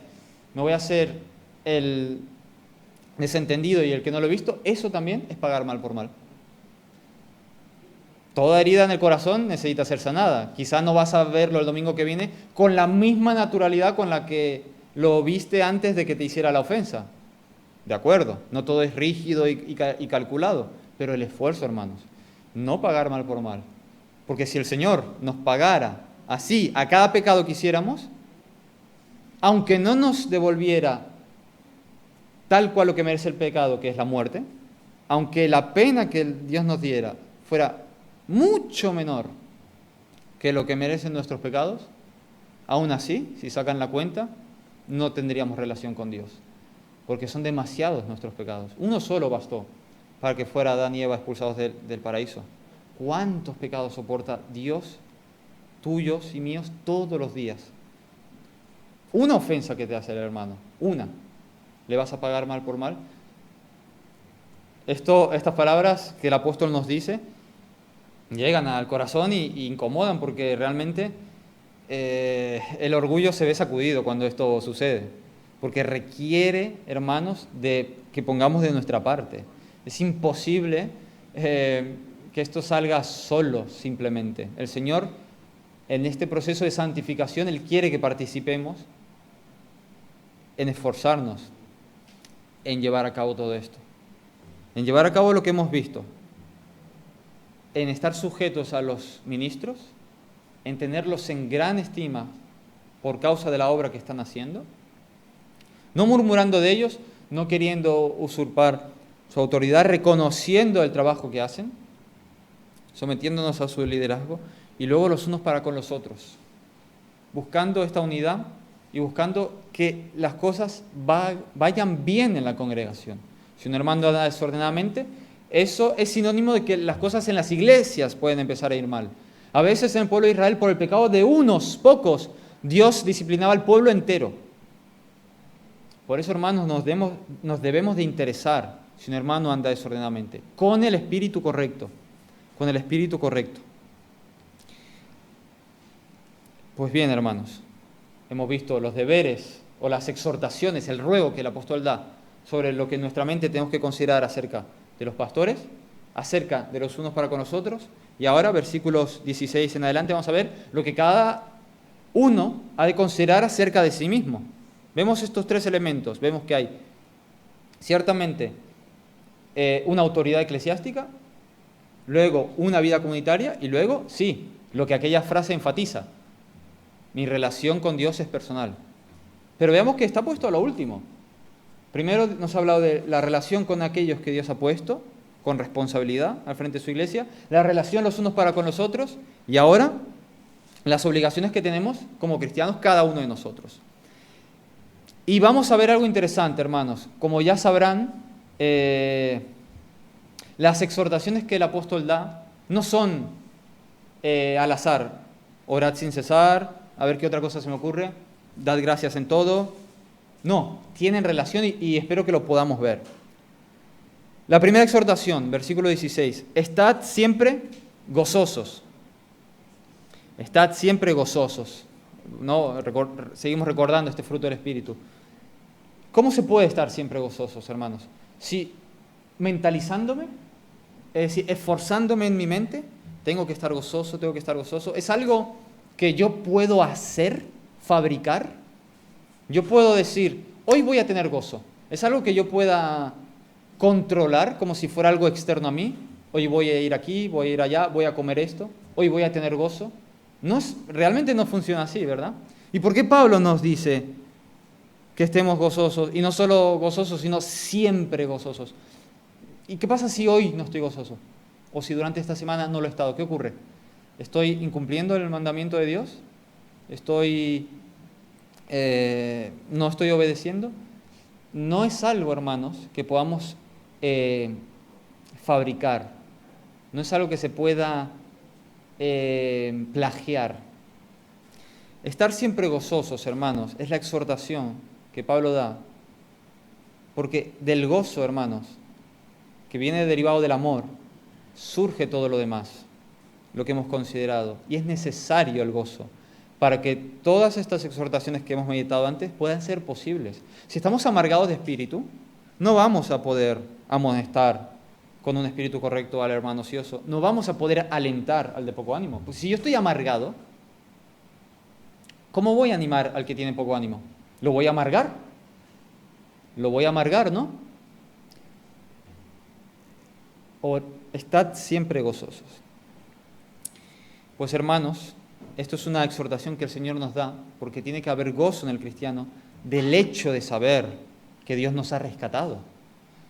me voy a hacer el desentendido y el que no lo he visto, eso también es pagar mal por mal. Toda herida en el corazón necesita ser sanada. Quizás no vas a verlo el domingo que viene con la misma naturalidad con la que lo viste antes de que te hiciera la ofensa. De acuerdo, no todo es rígido y calculado, pero el esfuerzo, hermanos, no pagar mal por mal. Porque si el Señor nos pagara así a cada pecado que hiciéramos, aunque no nos devolviera tal cual lo que merece el pecado, que es la muerte, aunque la pena que Dios nos diera fuera mucho menor que lo que merecen nuestros pecados, aún así, si sacan la cuenta, no tendríamos relación con Dios, porque son demasiados nuestros pecados. Uno solo bastó para que fuera Adán y Eva expulsados del paraíso. ¿Cuántos pecados soporta Dios, tuyos y míos, todos los días? Una ofensa que te hace el hermano, una, ¿le vas a pagar mal por mal? Estas palabras que el apóstol nos dice llegan al corazón y incomodan, porque realmente el orgullo se ve sacudido cuando esto sucede, porque requiere, hermanos, de que pongamos de nuestra parte. Es imposible que esto salga solo, simplemente. El Señor, en este proceso de santificación, Él quiere que participemos en esforzarnos en llevar a cabo todo esto, en llevar a cabo lo que hemos visto, en estar sujetos a los ministros, en tenerlos en gran estima por causa de la obra que están haciendo, no murmurando de ellos, no queriendo usurpar su autoridad, reconociendo el trabajo que hacen, sometiéndonos a su liderazgo, y luego los unos para con los otros, buscando esta unidad y buscando que las cosas vayan bien en la congregación. Si un hermano anda desordenadamente, eso es sinónimo de que las cosas en las iglesias pueden empezar a ir mal. A veces en el pueblo de Israel, por el pecado de unos pocos, Dios disciplinaba al pueblo entero. Por eso, hermanos, nos debemos de interesar si un hermano anda desordenadamente, con el espíritu correcto, con el espíritu correcto. Pues bien, hermanos, hemos visto los deberes o las exhortaciones, el ruego que el apóstol da sobre lo que en nuestra mente tenemos que considerar acerca de los pastores, acerca de los unos para con los otros, y ahora, versículos 16 en adelante, vamos a ver lo que cada uno ha de considerar acerca de sí mismo. Vemos estos tres elementos. Vemos que hay ciertamente una autoridad eclesiástica, luego una vida comunitaria y luego, sí, lo que aquella frase enfatiza, mi relación con Dios es personal. Pero veamos que está puesto a lo último. Primero nos ha hablado de la relación con aquellos que Dios ha puesto, con responsabilidad al frente de su iglesia, la relación los unos para con los otros, y ahora las obligaciones que tenemos como cristianos cada uno de nosotros. Y vamos a ver algo interesante, hermanos. Como ya sabrán, las exhortaciones que el apóstol da no son al azar. Orad sin cesar, a ver qué otra cosa se me ocurre, dad gracias en todo. No, tienen relación y espero que lo podamos ver. La primera exhortación, versículo 16, estad siempre gozosos. Estad siempre gozosos. ¿No? Seguimos recordando este fruto del Espíritu. ¿Cómo se puede estar siempre gozosos, hermanos? Si mentalizándome, es decir, esforzándome en mi mente, tengo que estar gozoso, tengo que estar gozoso. ¿Es algo que yo puedo hacer, fabricar? Yo puedo decir, hoy voy a tener gozo. ¿Es algo que yo pueda controlar como si fuera algo externo a mí? Hoy voy a ir aquí, voy a ir allá, voy a comer esto, hoy voy a tener gozo. Realmente no funciona así, ¿verdad? ¿Y por qué Pablo nos dice que estemos gozosos? Y no solo gozosos, sino siempre gozosos. ¿Y qué pasa si hoy no estoy gozoso? O si durante esta semana no lo he estado. ¿Qué ocurre? ¿Estoy incumpliendo el mandamiento de Dios? ¿No estoy obedeciendo? No es algo, hermanos, que podamos fabricar. No es algo que se pueda plagiar. Estar siempre gozosos, hermanos, es la exhortación que Pablo da, porque del gozo, hermanos, que viene derivado del amor, surge todo lo demás, lo que hemos considerado, y es necesario el gozo para que todas estas exhortaciones que hemos meditado antes puedan ser posibles. Si estamos amargados de espíritu, no vamos a poder amonestar con un espíritu correcto al hermano ocioso, no vamos a poder alentar al de poco ánimo. Pues si yo estoy amargado, ¿cómo voy a animar al que tiene poco ánimo? ¿Lo voy a amargar? Lo voy a amargar, ¿no? O estad siempre gozosos. Pues hermanos, esto es una exhortación que el Señor nos da, porque tiene que haber gozo en el cristiano del hecho de saber que Dios nos ha rescatado,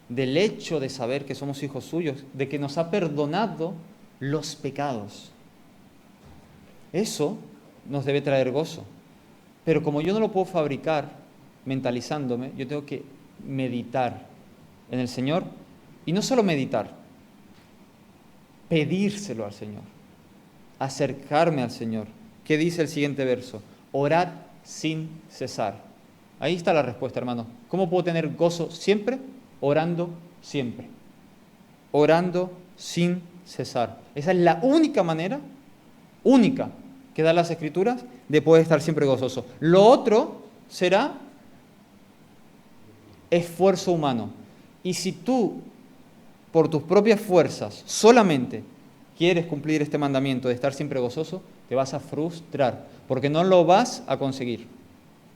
del hecho de saber que somos hijos suyos, de que nos ha perdonado los pecados. Eso nos debe traer gozo. Pero como yo no lo puedo fabricar mentalizándome, yo tengo que meditar en el Señor. Y no solo meditar, pedírselo al Señor, acercarme al Señor. ¿Qué dice el siguiente verso? Orad sin cesar. Ahí está la respuesta, hermano. ¿Cómo puedo tener gozo siempre? Orando siempre. Orando sin cesar. Esa es la única manera, única, que dan las Escrituras de poder estar siempre gozoso. Lo otro será esfuerzo humano. Y si tú, por tus propias fuerzas, solamente quieres cumplir este mandamiento de estar siempre gozoso, te vas a frustrar, porque no lo vas a conseguir.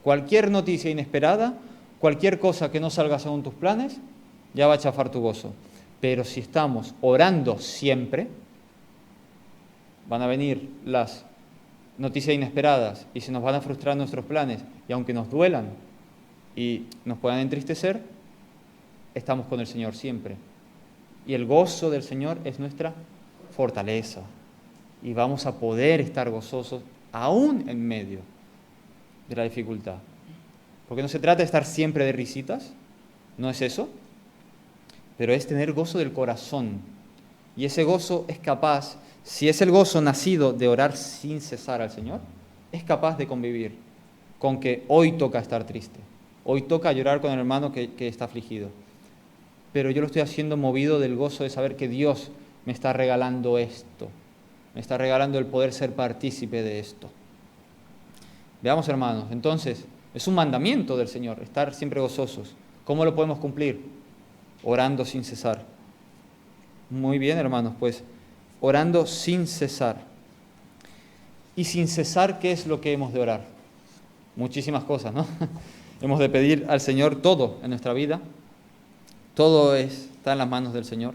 Cualquier noticia inesperada, cualquier cosa que no salga según tus planes, ya va a chafar tu gozo. Pero si estamos orando siempre, van a venir las noticias inesperadas y se nos van a frustrar nuestros planes, y aunque nos duelan y nos puedan entristecer, estamos con el Señor siempre. Y el gozo del Señor es nuestra fortaleza. Y vamos a poder estar gozosos aún en medio de la dificultad. Porque no se trata de estar siempre de risitas, no es eso. pero es tener gozo del corazón. Y ese gozo es capaz, si es el gozo nacido de orar sin cesar al Señor, es capaz de convivir con que hoy toca estar triste, hoy toca llorar con el hermano que está afligido. Pero yo lo estoy haciendo movido del gozo de saber que Dios me está regalando esto, me está regalando el poder ser partícipe de esto. Veamos, hermanos, entonces, es un mandamiento del Señor, estar siempre gozosos. ¿Cómo lo podemos cumplir? Orando sin cesar. Muy bien, hermanos, pues, orando sin cesar. Y sin cesar, ¿qué es lo que hemos de orar? Muchísimas cosas, ¿no? Hemos de pedir al Señor todo en nuestra vida. Todo está en las manos del Señor.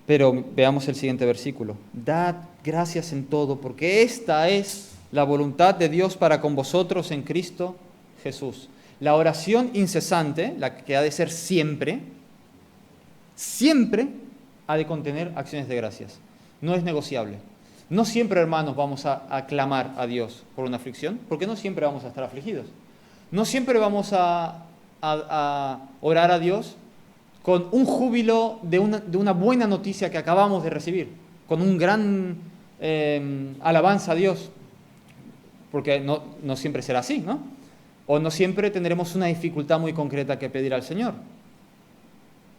Pero veamos el siguiente versículo. Dad gracias en todo, porque esta es la voluntad de Dios para con vosotros en Cristo Jesús. La oración incesante, la que ha de ser siempre, siempre ha de contener acciones de gracias. No es negociable. No siempre, hermanos, vamos a clamar a Dios por una aflicción, porque no siempre vamos a estar afligidos. No siempre vamos a orar a Dios con un júbilo de una buena noticia que acabamos de recibir, con un gran alabanza a Dios, porque no siempre será así, ¿no? O no siempre tendremos una dificultad muy concreta que pedir al Señor.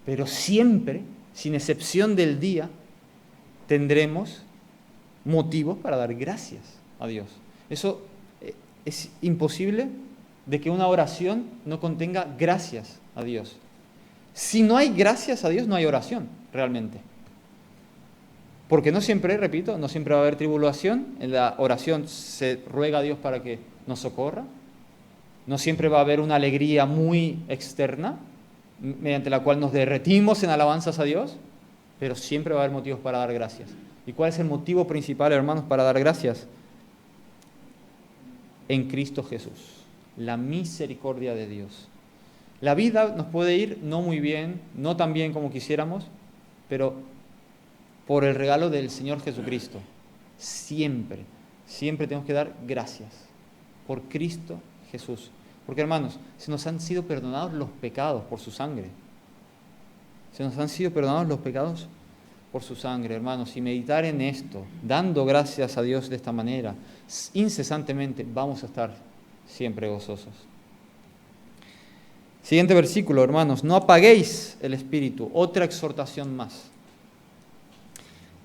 Pero siempre, sin excepción del día, tendremos motivos para dar gracias a Dios. Eso es imposible de que una oración no contenga gracias a Dios. Si no hay gracias a Dios, no hay oración, realmente. Porque no siempre, repito, no siempre va a haber tribulación. En la oración se ruega a Dios para que nos socorra. No siempre va a haber una alegría muy externa, mediante la cual nos derretimos en alabanzas a Dios, pero siempre va a haber motivos para dar gracias. ¿Y cuál es el motivo principal, hermanos, para dar gracias? En Cristo Jesús, la misericordia de Dios. La vida nos puede ir no muy bien, no tan bien como quisiéramos, pero por el regalo del Señor Jesucristo, siempre tenemos que dar gracias por Cristo Jesús. Porque, hermanos, se nos han sido perdonados los pecados por su sangre. Se nos han sido perdonados los pecados por su sangre, hermanos. Y meditar en esto, dando gracias a Dios de esta manera, incesantemente vamos a estar siempre gozosos. Siguiente versículo, hermanos. No apaguéis el espíritu. Otra exhortación más.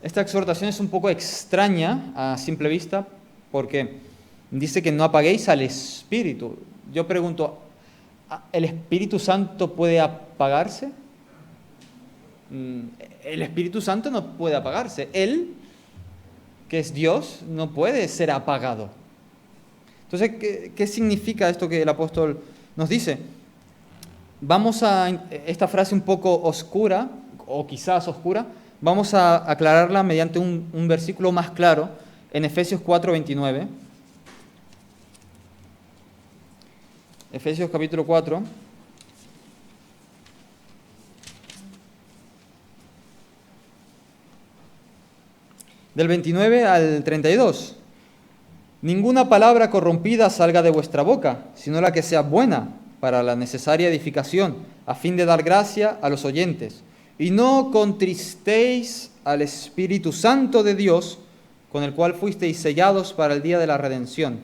Esta exhortación es un poco extraña a simple vista porque dice que no apaguéis al espíritu. Yo pregunto, ¿el Espíritu Santo puede apagarse? El Espíritu Santo no puede apagarse. Él, que es Dios, no puede ser apagado. Entonces, ¿qué significa esto que el apóstol nos dice? Vamos a esta frase un poco oscura, o quizás oscura, vamos a aclararla mediante un versículo más claro en Efesios 4:29. Efesios capítulo 4. Del 29 al 32. Ninguna palabra corrompida salga de vuestra boca, sino la que sea buena para la necesaria edificación, a fin de dar gracia a los oyentes. Y no contristéis al Espíritu Santo de Dios, con el cual fuisteis sellados para el día de la redención.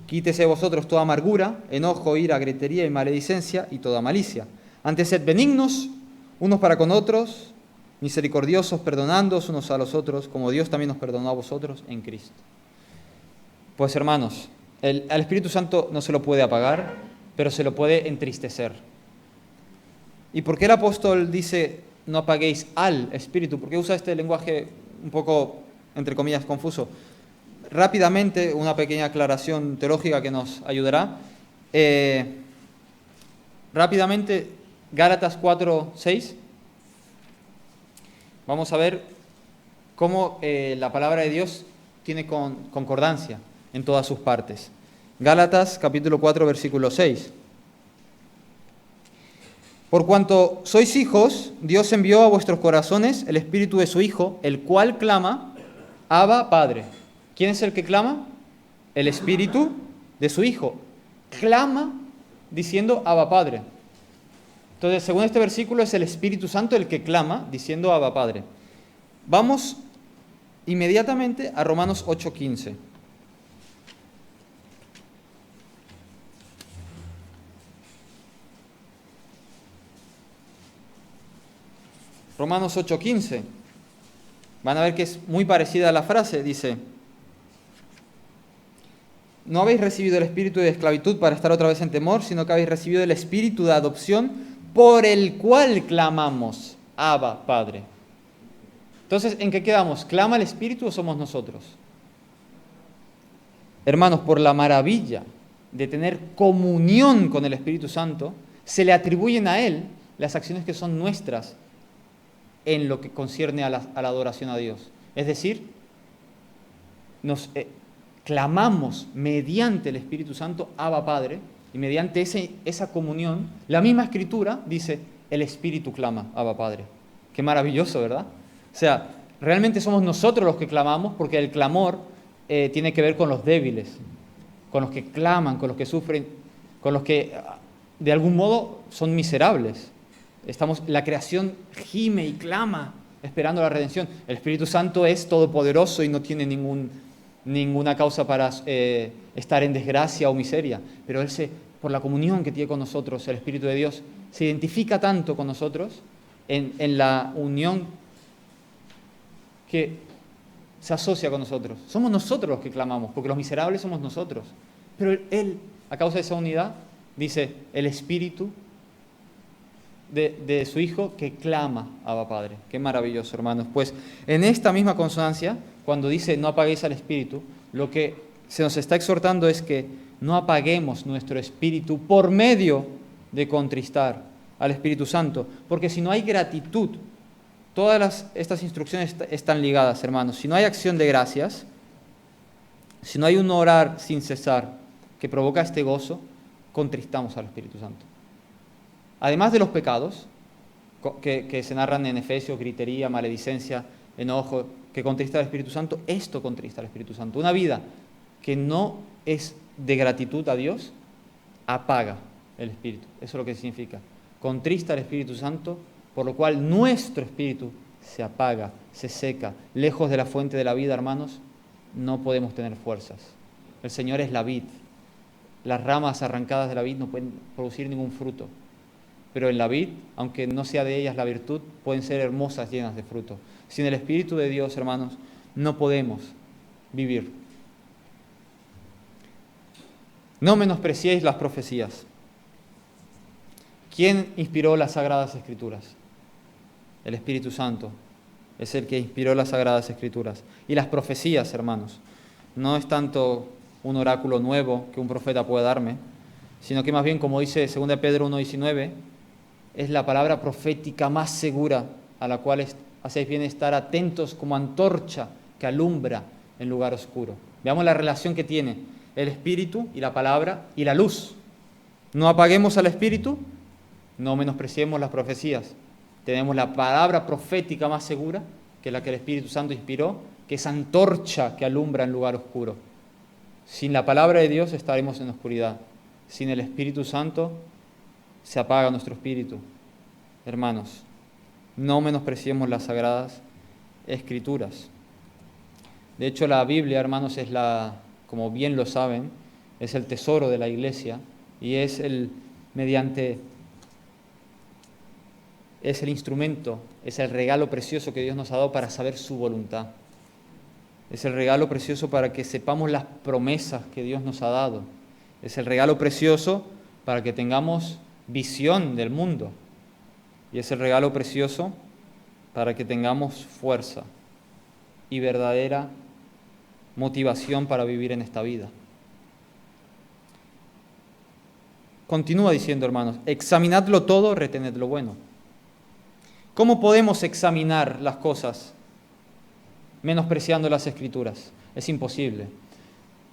Quítese de vosotros toda amargura, enojo, ira, gritería y maledicencia y toda malicia. Antes sed benignos unos para con otros, misericordiosos, perdonándoos unos a los otros, como Dios también nos perdonó a vosotros en Cristo. Pues, hermanos, al Espíritu Santo no se lo puede apagar, pero se lo puede entristecer. ¿Y por qué el apóstol dice no apaguéis al Espíritu? ¿Por qué usa este lenguaje un poco, entre comillas, confuso? Rápidamente, una pequeña aclaración teológica que nos ayudará. Rápidamente, Gálatas 4:6. Vamos a ver cómo la palabra de Dios tiene concordancia en todas sus partes. Gálatas capítulo 4, versículo 6. Por cuanto sois hijos, Dios envió a vuestros corazones el Espíritu de su Hijo, el cual clama, Abba, Padre. ¿Quién es el que clama? El Espíritu de su Hijo. Clama diciendo, Abba, Padre. Entonces, según este versículo, es el Espíritu Santo el que clama, diciendo Abba Padre. Vamos inmediatamente a Romanos 8:15. Romanos 8:15. Van a ver que es muy parecida a la frase. Dice: no habéis recibido el espíritu de esclavitud para estar otra vez en temor, sino que habéis recibido el espíritu de adopción por el cual clamamos, Abba, Padre. Entonces, ¿en qué quedamos? ¿Clama el espíritu o somos nosotros? Hermanos, por la maravilla de tener comunión con el Espíritu Santo, se le atribuyen a Él las acciones que son nuestras en lo que concierne a la adoración a Dios. Es decir, nos clamamos mediante el Espíritu Santo, Abba Padre, y mediante esa comunión, la misma Escritura dice, el Espíritu clama, Abba Padre. Qué maravilloso, ¿verdad? O sea, realmente somos nosotros los que clamamos, porque el clamor tiene que ver con los débiles, con los que claman, con los que sufren, con los que de algún modo son miserables. La creación gime y clama esperando la redención. El Espíritu Santo es todopoderoso y no tiene ninguna causa para estar en desgracia o miseria, pero Él por la comunión que tiene con nosotros, el Espíritu de Dios se identifica tanto con nosotros en la unión que se asocia con nosotros. Somos nosotros los que clamamos, porque los miserables somos nosotros. Pero Él, a causa de esa unidad, dice el Espíritu de su Hijo que clama a Abba Padre. Qué maravilloso, hermanos. Pues en esta misma consonancia, cuando dice no apaguéis al Espíritu, lo que se nos está exhortando es que no apaguemos nuestro espíritu por medio de contristar al Espíritu Santo, porque si no hay gratitud, todas estas instrucciones están ligadas, hermanos. Si no hay acción de gracias, si no hay un orar sin cesar que provoca este gozo, contristamos al Espíritu Santo. Además de los pecados que se narran en Efesios, gritería, maledicencia, enojo, que contrista al Espíritu Santo, esto contrista al Espíritu Santo. Una vida que no es de gratitud a Dios, apaga el Espíritu. Eso es lo que significa. Contrista al Espíritu Santo, por lo cual nuestro espíritu se apaga, se seca. Lejos de la fuente de la vida, hermanos, no podemos tener fuerzas. El Señor es la vid. Las ramas arrancadas de la vid no pueden producir ningún fruto. Pero en la vid, aunque no sea de ellas la virtud, pueden ser hermosas, llenas de fruto. Sin el Espíritu de Dios, hermanos, no podemos vivir. No menospreciéis las profecías. ¿Quién inspiró las Sagradas Escrituras? El Espíritu Santo es el que inspiró las Sagradas Escrituras. Y las profecías, hermanos, no es tanto un oráculo nuevo que un profeta puede darme, sino que más bien, como dice 2 Pedro 1:19, es la palabra profética más segura a la cual hacéis bien estar atentos como antorcha que alumbra en lugar oscuro. Veamos la relación que tiene el Espíritu y la palabra y la luz. No apaguemos al Espíritu, no menospreciemos las profecías. Tenemos la palabra profética más segura, que es la que el Espíritu Santo inspiró, que es antorcha que alumbra en lugar oscuro. Sin la palabra de Dios estaremos en oscuridad. Sin el Espíritu Santo se apaga nuestro espíritu. Hermanos, no menospreciemos las Sagradas Escrituras. De hecho, la Biblia, hermanos, como bien lo saben, es el tesoro de la Iglesia y es el instrumento, es el regalo precioso que Dios nos ha dado para saber su voluntad. Es el regalo precioso para que sepamos las promesas que Dios nos ha dado. Es el regalo precioso para que tengamos visión del mundo. Y es el regalo precioso para que tengamos fuerza y verdadera motivación para vivir en esta vida. Continúa diciendo, hermanos, examinadlo todo, retened lo bueno. ¿Cómo podemos examinar las cosas menospreciando las Escrituras? Es imposible.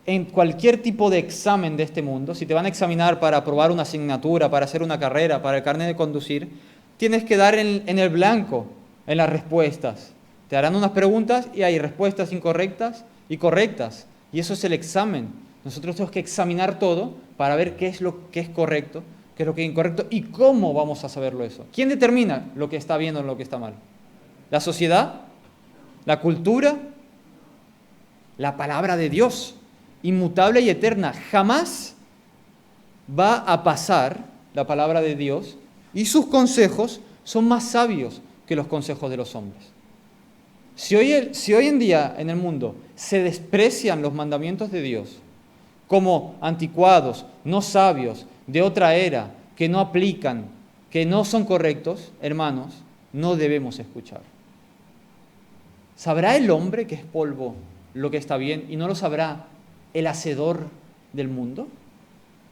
En cualquier tipo de examen de este mundo, si te van a examinar para aprobar una asignatura, para hacer una carrera, para el carnet de conducir, tienes que dar en el blanco, en las respuestas. Te harán unas preguntas y hay respuestas incorrectas y correctas. Y eso es el examen. Nosotros tenemos que examinar todo para ver qué es lo que es correcto, qué es lo que es incorrecto y cómo vamos a saberlo eso. ¿Quién determina lo que está bien o lo que está mal? ¿La sociedad? ¿La cultura? La palabra de Dios, inmutable y eterna. Jamás va a pasar la palabra de Dios y sus consejos son más sabios que los consejos de los hombres. Si hoy en día en el mundo se desprecian los mandamientos de Dios como anticuados, no sabios, de otra era, que no aplican, que no son correctos, hermanos, no debemos escuchar. ¿Sabrá el hombre que es polvo lo que está bien y no lo sabrá el hacedor del mundo,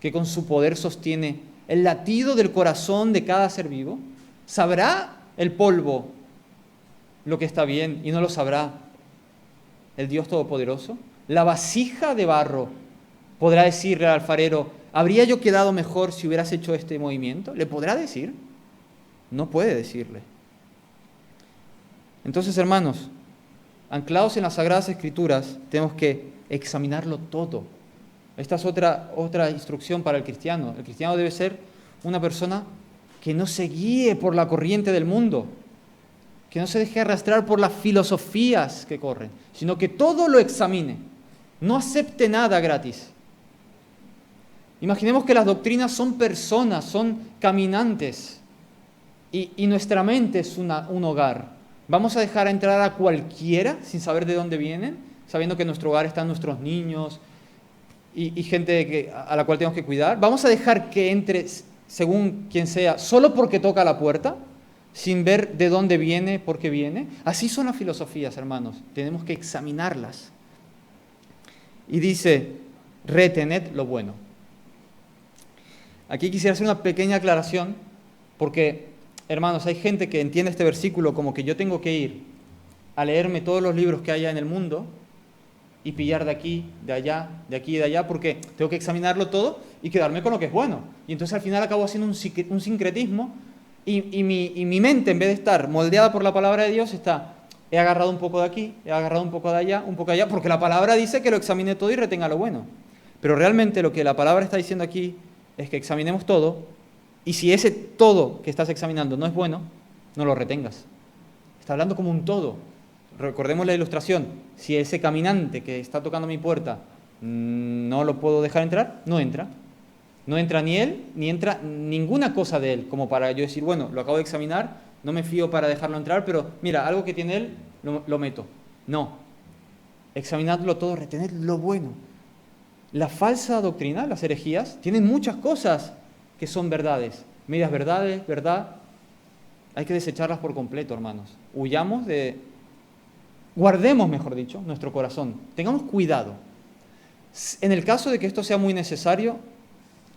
que con su poder sostiene el latido del corazón de cada ser vivo? ¿Sabrá el polvo lo que está bien y no lo sabrá el Dios Todopoderoso? La vasija de barro podrá decirle al alfarero: ¿habría yo quedado mejor si hubieras hecho este movimiento? ¿Le podrá decir? No puede decirle. Entonces, hermanos, anclados en las Sagradas Escrituras, tenemos que examinarlo todo. Esta es otra instrucción para el cristiano. El cristiano debe ser una persona que no se guíe por la corriente del mundo, que no se deje arrastrar por las filosofías que corren, sino que todo lo examine. No acepte nada gratis. Imaginemos que las doctrinas son personas, son caminantes, y nuestra mente es un hogar. ¿Vamos a dejar entrar a cualquiera sin saber de dónde vienen, sabiendo que en nuestro hogar están nuestros niños y gente a la cual tenemos que cuidar? ¿Vamos a dejar que entre según quien sea, solo porque toca la puerta, sin ver de dónde viene, por qué viene? Así son las filosofías, hermanos. Tenemos que examinarlas. Y dice: retened lo bueno. Aquí quisiera hacer una pequeña aclaración, porque, hermanos, hay gente que entiende este versículo como que yo tengo que ir a leerme todos los libros que haya en el mundo y pillar de aquí, de allá, de aquí y de allá, porque tengo que examinarlo todo y quedarme con lo que es bueno. Y entonces al final acabo haciendo un sincretismo y mi mente, en vez de estar moldeada por la palabra de Dios, he agarrado un poco de aquí, he agarrado un poco de allá, un poco de allá, porque la palabra dice que lo examine todo y retenga lo bueno. Pero realmente lo que la palabra está diciendo aquí es que examinemos todo, y si ese todo que estás examinando no es bueno, no lo retengas. Está hablando como un todo. Recordemos la ilustración: si ese caminante que está tocando mi puerta no lo puedo dejar entrar, no entra. No entra ni él, ni entra ninguna cosa de él, como para yo decir, bueno, lo acabo de examinar, no me fío para dejarlo entrar, pero mira, algo que tiene él, lo meto. No. Examinadlo todo, retened lo bueno. La falsa doctrina, las herejías, tienen muchas cosas que son verdades, medias verdades, verdad. Hay que desecharlas por completo, hermanos. Guardemos, mejor dicho, nuestro corazón. Tengamos cuidado. En el caso de que esto sea muy necesario,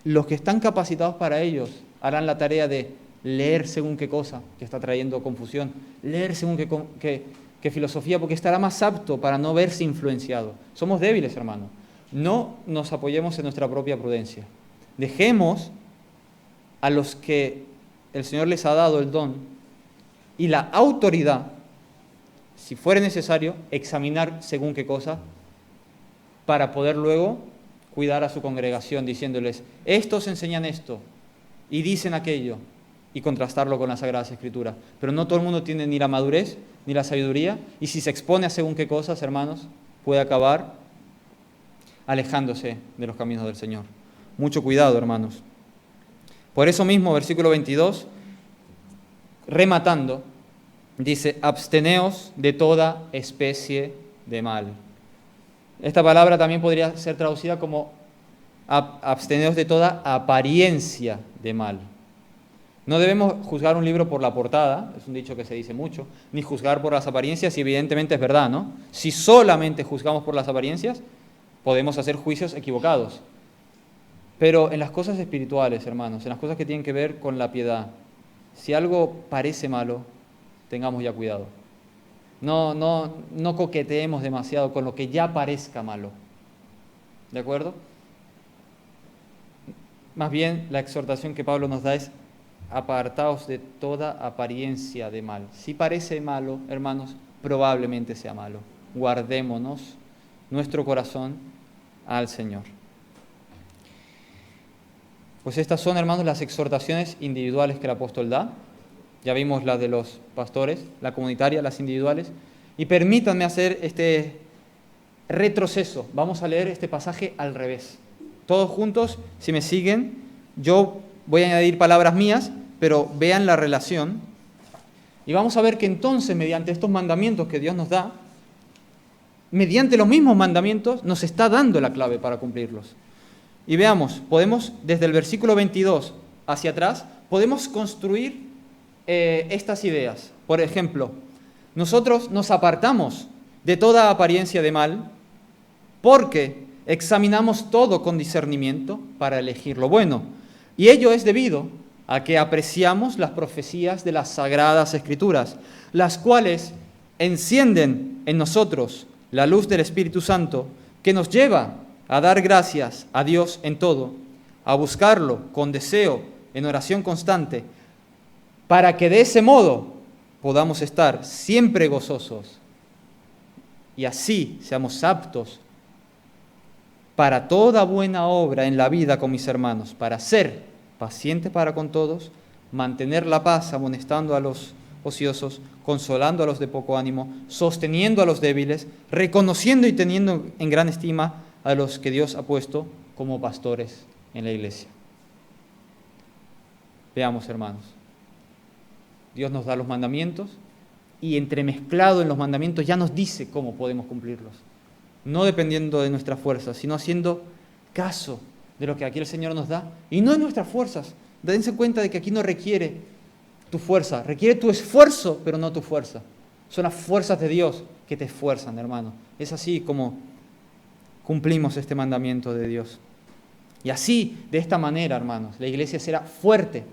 los que están capacitados para ellos harán la tarea de leer según qué cosa que está trayendo confusión, leer según qué filosofía, porque estará más apto para no verse influenciado. Somos débiles, hermanos. No nos apoyemos en nuestra propia prudencia. Dejemos a los que el Señor les ha dado el don y la autoridad, si fuera necesario, examinar según qué cosa, para poder luego cuidar a su congregación, diciéndoles: estos enseñan esto y dicen aquello, y contrastarlo con las Sagradas Escrituras. Pero no todo el mundo tiene ni la madurez ni la sabiduría, y si se expone a según qué cosas, hermanos, puede acabar alejándose de los caminos del Señor. Mucho cuidado, hermanos. Por eso mismo, versículo 22, rematando, dice: absteneos de toda especie de mal. Esta palabra también podría ser traducida como absteneos de toda apariencia de mal. No debemos juzgar un libro por la portada, es un dicho que se dice mucho, ni juzgar por las apariencias, y evidentemente es verdad, ¿no? Si solamente juzgamos por las apariencias, podemos hacer juicios equivocados. Pero en las cosas espirituales, hermanos, en las cosas que tienen que ver con la piedad, si algo parece malo, tengamos ya cuidado. No coqueteemos demasiado con lo que ya parezca malo. ¿De acuerdo? Más bien, la exhortación que Pablo nos da es: apartaos de toda apariencia de mal. Si parece malo, hermanos, probablemente sea malo. Guardémonos nuestro corazón al Señor. Pues estas son, hermanos, las exhortaciones individuales que el apóstol da. Ya vimos las de los pastores, la comunitaria, las individuales. Y permítanme hacer este retroceso. Vamos a leer este pasaje al revés. Todos juntos, si me siguen, yo voy a añadir palabras mías, pero vean la relación. Y vamos a ver que entonces, mediante estos mandamientos que Dios nos da, mediante los mismos mandamientos, nos está dando la clave para cumplirlos. Y veamos, podemos, desde el versículo 22 hacia atrás, podemos construir estas ideas. Por ejemplo, nosotros nos apartamos de toda apariencia de mal porque examinamos todo con discernimiento para elegir lo bueno. Y ello es debido a que apreciamos las profecías de las Sagradas Escrituras, las cuales encienden en nosotros la luz del Espíritu Santo que nos lleva a dar gracias a Dios en todo, a buscarlo con deseo en oración constante, para que de ese modo podamos estar siempre gozosos y así seamos aptos para toda buena obra en la vida con mis hermanos, para ser pacientes para con todos, mantener la paz amonestando a los ociosos, consolando a los de poco ánimo, sosteniendo a los débiles, reconociendo y teniendo en gran estima a los que Dios ha puesto como pastores en la iglesia. Veamos, hermanos. Dios nos da los mandamientos y entremezclado en los mandamientos ya nos dice cómo podemos cumplirlos. No dependiendo de nuestras fuerzas, sino haciendo caso de lo que aquí el Señor nos da. Y no de nuestras fuerzas. Dense cuenta de que aquí no requiere tu fuerza, requiere tu esfuerzo, pero no tu fuerza. Son las fuerzas de Dios que te esfuerzan, hermano. Es así como cumplimos este mandamiento de Dios. Y así, de esta manera, hermanos, la iglesia será fuerte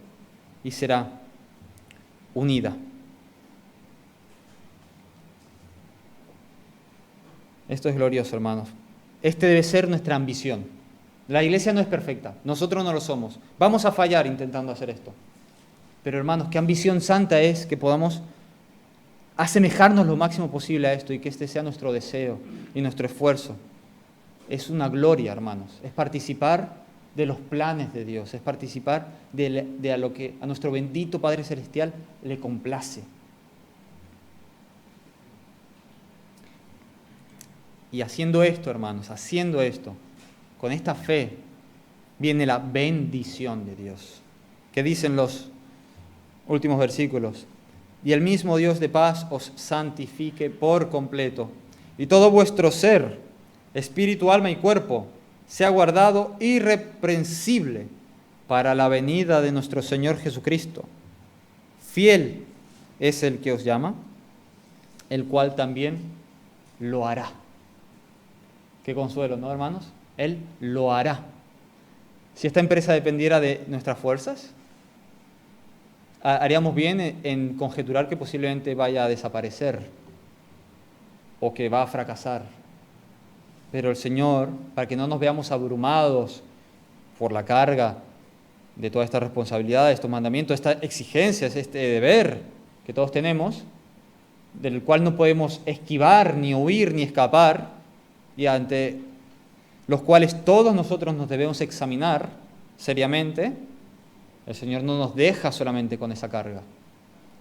y será unida. Esto es glorioso, hermanos. Este debe ser nuestra ambición. La iglesia no es perfecta, nosotros no lo somos. Vamos a fallar intentando hacer esto. Pero, hermanos, qué ambición santa es que podamos asemejarnos lo máximo posible a esto y que este sea nuestro deseo y nuestro esfuerzo. Es una gloria, hermanos. Es participar de los planes de Dios, es participar de a lo que a nuestro bendito Padre Celestial le complace. Y haciendo esto, hermanos, haciendo esto, con esta fe, viene la bendición de Dios. ¿Qué dicen los últimos versículos? Y el mismo Dios de paz os santifique por completo, y todo vuestro ser, espíritu, alma y cuerpo, sea guardado irreprensible para la venida de nuestro Señor Jesucristo. Fiel es el que os llama, el cual también lo hará. Qué consuelo, ¿no, hermanos? Él lo hará. Si esta empresa dependiera de nuestras fuerzas, haríamos bien en conjeturar que posiblemente vaya a desaparecer o que va a fracasar. Pero el Señor, para que no nos veamos abrumados por la carga de toda esta responsabilidad, estos mandamientos, estas exigencias, este deber que todos tenemos, del cual no podemos esquivar, ni huir, ni escapar, y ante los cuales todos nosotros nos debemos examinar seriamente, el Señor no nos deja solamente con esa carga,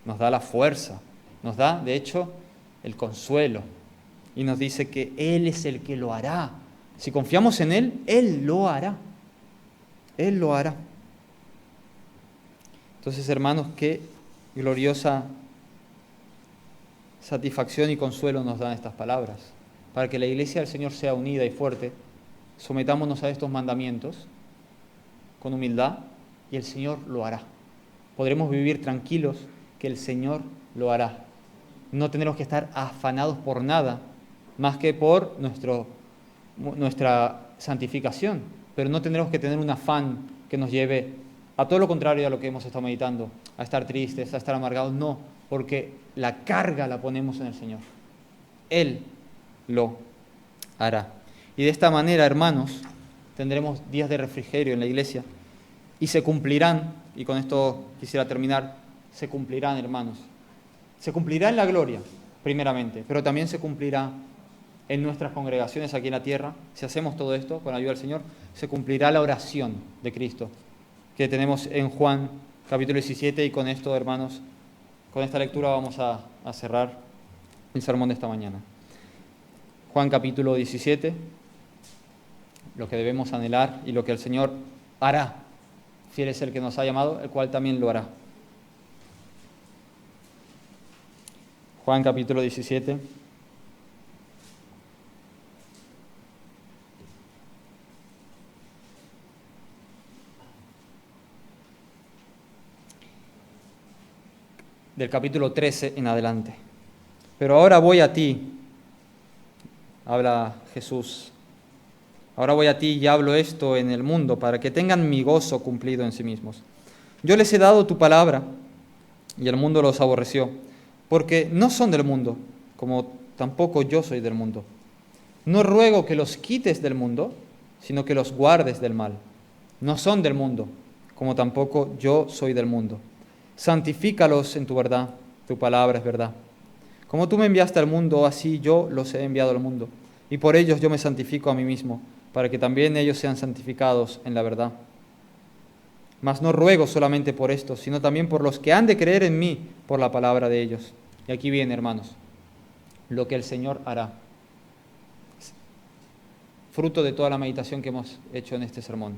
nos da la fuerza, nos da, de hecho, el consuelo, y nos dice que Él es el que lo hará. Si confiamos en Él, Él lo hará. Él lo hará. Entonces, hermanos, qué gloriosa satisfacción y consuelo nos dan estas palabras. Para que la iglesia del Señor sea unida y fuerte, sometámonos a estos mandamientos con humildad y el Señor lo hará. Podremos vivir tranquilos que el Señor lo hará. No tendremos que estar afanados por nada, más que por nuestra santificación. Pero no tendremos que tener un afán que nos lleve a todo lo contrario a lo que hemos estado meditando, a estar tristes, a estar amargados. No, porque la carga la ponemos en el Señor. Él lo hará. Y de esta manera, hermanos, tendremos días de refrigerio en la iglesia y se cumplirán, y con esto quisiera terminar, se cumplirán, hermanos. Se cumplirá en la gloria, primeramente, pero también se cumplirá en nuestras congregaciones aquí en la tierra. Si hacemos todo esto con la ayuda del Señor, se cumplirá la oración de Cristo. que tenemos en Juan capítulo 17, y con esto, hermanos, con esta lectura vamos a cerrar el sermón de esta mañana. Juan capítulo 17, lo que debemos anhelar y lo que el Señor hará. Fiel es el que nos ha llamado, el cual también lo hará. Juan capítulo 17. Del capítulo 13 en adelante. Pero ahora voy a ti, habla Jesús. Ahora voy a ti y hablo esto en el mundo para que tengan mi gozo cumplido en sí mismos. Yo les he dado tu palabra y el mundo los aborreció, porque no son del mundo, como tampoco yo soy del mundo. No ruego que los quites del mundo, sino que los guardes del mal. No son del mundo, como tampoco yo soy del mundo. Santifícalos en tu verdad, tu palabra es verdad. Como tú me enviaste al mundo, así yo los he enviado al mundo, y por ellos yo me santifico a mí mismo, para que también ellos sean santificados en la verdad. Mas no ruego solamente por esto, sino también por los que han de creer en mí por la palabra de ellos. Y aquí viene, hermanos, lo que el Señor hará, fruto de toda la meditación que hemos hecho en este sermón,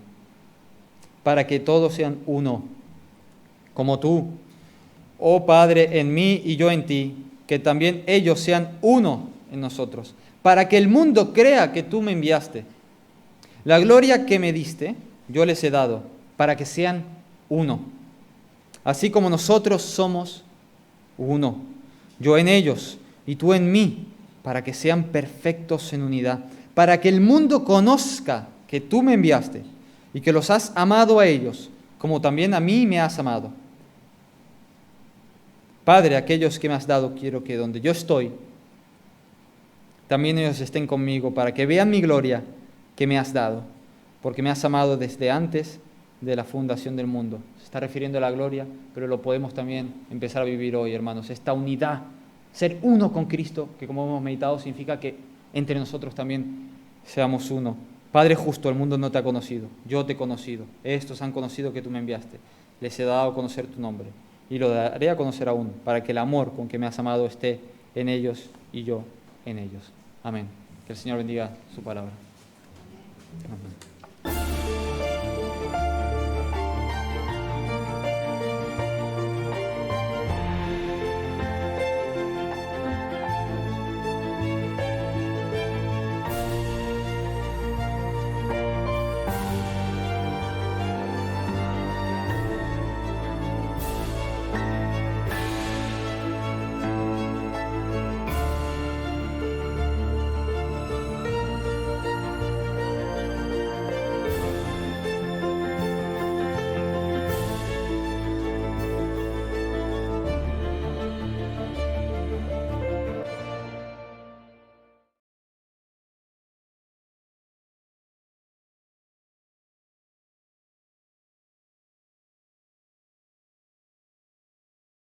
para que todos sean uno, como tú, oh Padre, en mí y yo en ti, que también ellos sean uno en nosotros, para que el mundo crea que tú me enviaste. La gloria que me diste, yo les he dado, para que sean uno, así como nosotros somos uno, yo en ellos y tú en mí, para que sean perfectos en unidad, para que el mundo conozca que tú me enviaste y que los has amado a ellos, como también a mí me has amado. Padre, aquellos que me has dado, quiero que donde yo estoy, también ellos estén conmigo, para que vean mi gloria que me has dado, porque me has amado desde antes de la fundación del mundo. Se está refiriendo a la gloria, pero lo podemos también empezar a vivir hoy, hermanos. Esta unidad, ser uno con Cristo, que como hemos meditado significa que entre nosotros también seamos uno. Padre justo, el mundo no te ha conocido, yo te he conocido. Estos han conocido que tú me enviaste. Les he dado a conocer tu nombre y lo daré a conocer aún, para que el amor con que me has amado esté en ellos y yo en ellos. Amén. Que el Señor bendiga su palabra. Amén.